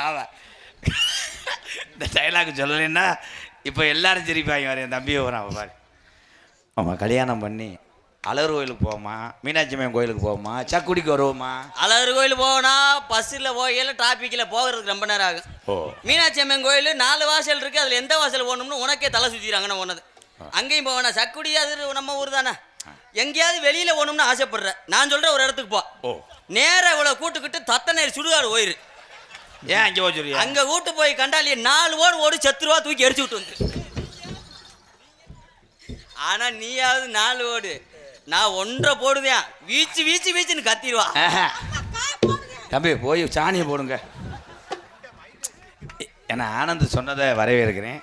ஆவா, இந்த டைலாக் சொல்லலைன்னா இப்போ எல்லாரும் சிரிப்பாங்க. வர என் தம்பியை வரான் பாரு. ஆமாம், கல்யாணம் பண்ணி அழகர் கோயிலுக்கு போவோமா, மீனாட்சி அம்மன் கோயிலுக்கு போவோமா, சக்குடிக்கு வருவோமா? அழகர் கோயில் போனா பஸ்ஸில் போகல, டிராஃபிக்கில் போகிறதுக்கு ரொம்ப நேரம் ஆகும். ஓ, மீனாட்சி அம்மன் கோயில் 4 வாசல் இருக்குது, அதில் எந்த வாசல் போகணும்னு உனக்கே தலை சுற்றிடுறாங்க. நான் போனது அங்கேயும் போவேண்ணா. சக்குடி அது நம்ம ஊர் தானே. எங்கேயாவது வெளியில் போகணும்னு ஆசைப்படுறேன். நான் சொல்கிறேன் ஒரு இடத்துக்கு போ. ஓ, நேராக இவ்வளோ கூட்டுக்கிட்டு தத்தநேர் சுடுகாடு போயிரு. ஏன் அங்கே போச்சுரியா? அங்கே கூட்டு போய் கண்டாலியே 4 ஓடு செத்துருவா தூக்கி எரிச்சு விட்டு வந்து. ஆனால் நீயாவது 4 ஓடு, நான் 1.5 போடுவேன். வீச்சு வீச்சு வீச்சுன்னு கத்திடுவா. தம்பி போய் சாணியை போடுங்க. ஏன்னா ஆனந்த் சொன்னதை வரவேற்கிறேன்.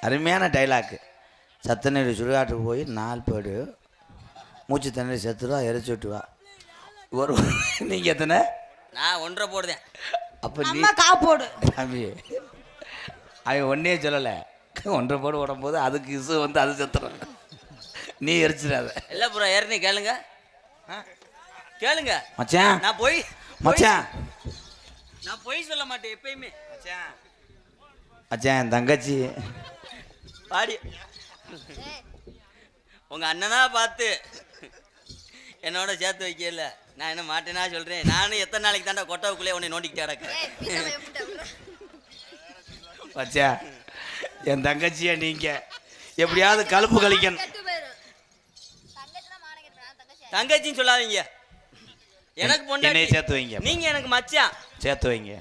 அருமையான டைலாக்கு. சத்தநீர் சுடுகாட்டுக்கு போய் 4 பேடு மூச்சு தண்ணீர் செத்துருவா, எரிச்சு விட்டுவா. ஒரு நீங்கள் எத்தனை? நான் 1.5 போடுதேன். அப்போ நீ நம்ம காப்போடு தம்பி அவன் ஒன்றே சொல்லலை. 1.5 போடு ஓடும்போது அதுக்கு இசு வந்து அது செத்துடும், நீ எரிச்சிடாத. இல்லை ப்ரோ, ஏறனே கேளுங்க கேளுங்க மச்சான். நான் போய் மச்சான், நான் போய் சொல்ல மாட்டேன் எப்பயுமே. மச்சான் என் தங்கச்சி பாடி உங்க அண்ணனா பார்த்து என்னோட சேர்த்து வைக்கல. நான் என்ன மாட்டேனா சொல்றேன். நானும் எத்தனை நாளைக்கு தாண்டா கொட்டவுக்குள்ளே உன்னை நோண்டிக்கிட்டே கிடக்கிறேன். வச்சா என் தங்கச்சியா நீங்க எப்படியாவது கழுப்பு கழிக்கணும். தங்கச்சின்னு சொல்லாதீங்க. எனக்கு என்னைய பொண்ணு சேர்த்து வைங்க. நீங்க எனக்கு மச்சான். சேர்த்து வைங்க.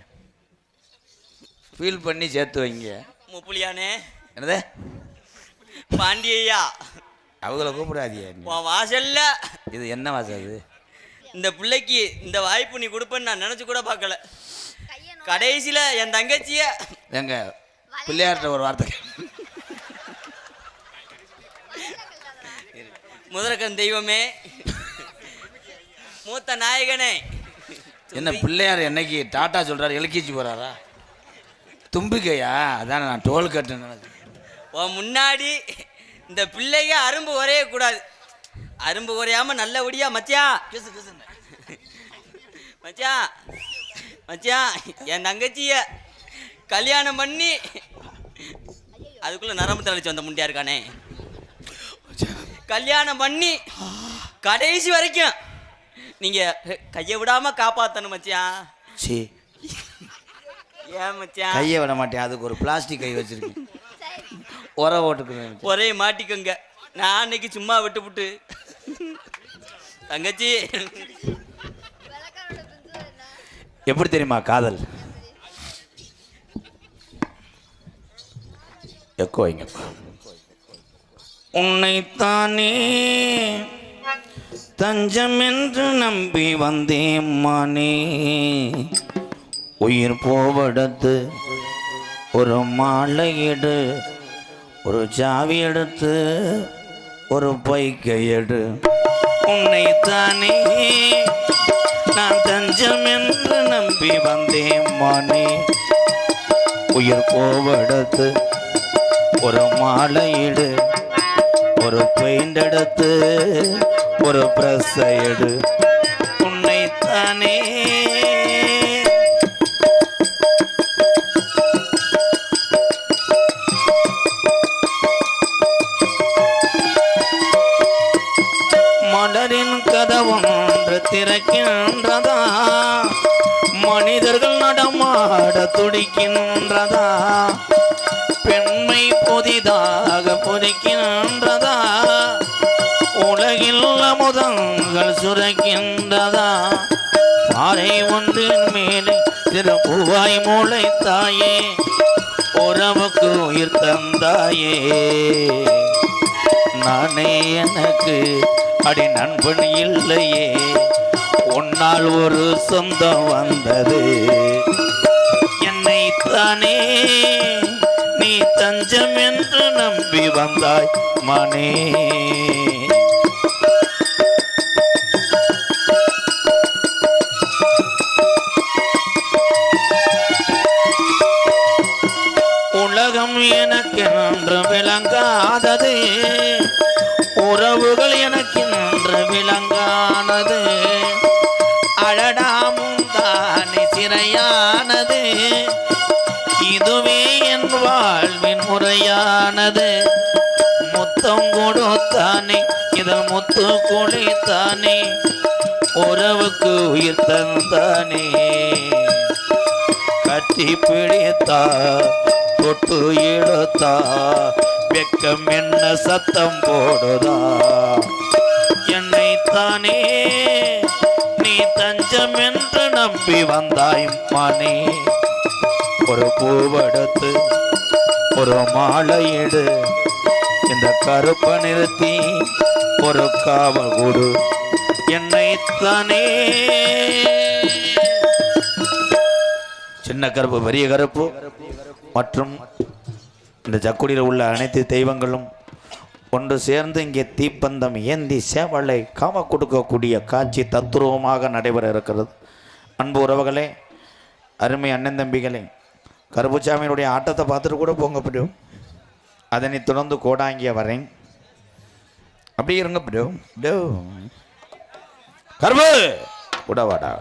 ஃபீல் பண்ணி சேர்த்து வைங்க. முப்புலியானே என்னது பாண்டியா அவங்கள கூப்பிடாதியா நீ. உன் வாசல்ல இது என்ன வாசம் அது? இந்த பிள்ளைக்கு இந்த வாய்ப்பு நீ கொடுப்பேன்னு நான் நினைச்சு கூட பார்க்கல. கடைசியில என் தங்கச்சிய எங்க பிள்ளையார்ட்ட ஒரு வார்த்தை முதற்கண் தெய்வமே, மூத்த நாயகனே. என்ன பிள்ளையார் என்னைக்கு டாட்டா சொல்றாரு, எல்கேஜி போறாரா? தும்பிக்கையா? அதான் நான் டோல் கட்டுன்னு நினைச்சேன். உன் முன்னாடி இந்த பிள்ளைங்க அரும்பு குறைய கூடாது. அரும்பு குறையாம நல்லபடியா மச்சான் மச்சான் மச்சான் என் தங்கச்சிய கல்யாணம் பண்ணி அதுக்குள்ள நரம்பு தளிச்சு வந்த முண்டியா இருக்கானே, கல்யாணம் பண்ணி கடைசி வரைக்கும் நீங்க கையை விடாம காப்பாத்தணும் மச்சான். சீ, ஏன் மச்சான் கையை விட மாட்டேன். அதுக்கு ஒரு பிளாஸ்டிக் கை வச்சிருக்கேன். உர ஓட்டுக்குவேன். ஒரே மாட்டிக்கோங்க. நான் அன்னைக்கு சும்மா விட்டு தங்கச்சி எப்படி தெரியுமா காதல்? எக்கோ வைங்கப்பா. உன்னைத்தானே தஞ்சம் என்று நம்பி வந்தேன் மானே, உயிர் போவெடுத்து ஒரு மாலை எடு, ஒரு சாவி எடுத்து ஒரு பைக்கை எடு. உன்னைத்தானே நான் தஞ்சம் என்று நம்பி வந்தேன் மானே, உயிர் போவெடுத்து ஒரு மாலை எடு, ஒரு பெயிண்ட் எடுத்து ஒரு பிரஸ் எடு. உன்னைத்தானே மலரின் கதவொன்று திறக்கின்றதா, மனிதர்கள் நடமாட துடிக்கின்றதா, பெண்மை புதிதாக புதிக்கின்றதா, உலகில் அமுதங்கள் சுரக்கின்றதா, பாறை ஒன்றின் மேலே திருப்புவாய் முளைத்தாயே, உறவுக்கு உயிர் தந்தாயே, நானே எனக்கு அடி நண்பன் இல்லையே, உன்னால் ஒரு சொந்தம் வந்தது, என்னைத்தானே நீ தஞ்சம் என்று நம்பி வந்தாய் மனே. உலகம் எனக்கு நன்று விளங்காதது, உறவுகள் எனக்கு நன்று விளங்கானது, அழடாமும் தானே சிறையானது, இதுவே என் வாழ்வின் முறையானது, முத்தம் கொடுத்தானே இதன் முத்து குளித்தானே, உறவுக்கு உயிர் தந்தானே, கட்டி பிடித்தா தொட்டு இழுத்தா வெக்கம் என்ன சத்தம் போடுதா, என்னைத்தானே நீ தஞ்சம் என்று நம்பி வந்தாய் மானே, ஒரு பூவெடுத்து ஒரு மாலை எடு, இந்த கருப்ப நிறுத்தி ஒரு காவல் கொடு, என்னைத்தானே. சின்ன கருப்பு பெரிய கருப்பு மற்றும் இந்த ஜக்குடியில் உள்ள அனைத்து தெய்வங்களும் ஒன்று சேர்ந்து இங்கே தீப்பந்தம் ஏந்தி சேவலை காம கொடுக்கக்கூடிய காட்சி தத்துருவமாக நடைபெற இருக்கிறது. அன்பு உறவுகளே, அருமை அண்ணன் தம்பிகளே, கருப்புச்சாமியினுடைய ஆட்டத்தை பார்த்துட்டு கூட போங்க பிடியும். அதனை தொடர்ந்து கோடாங்கிய வரேன். அப்படி இருங்க பிடியும். கருப்பு கூட வாடா.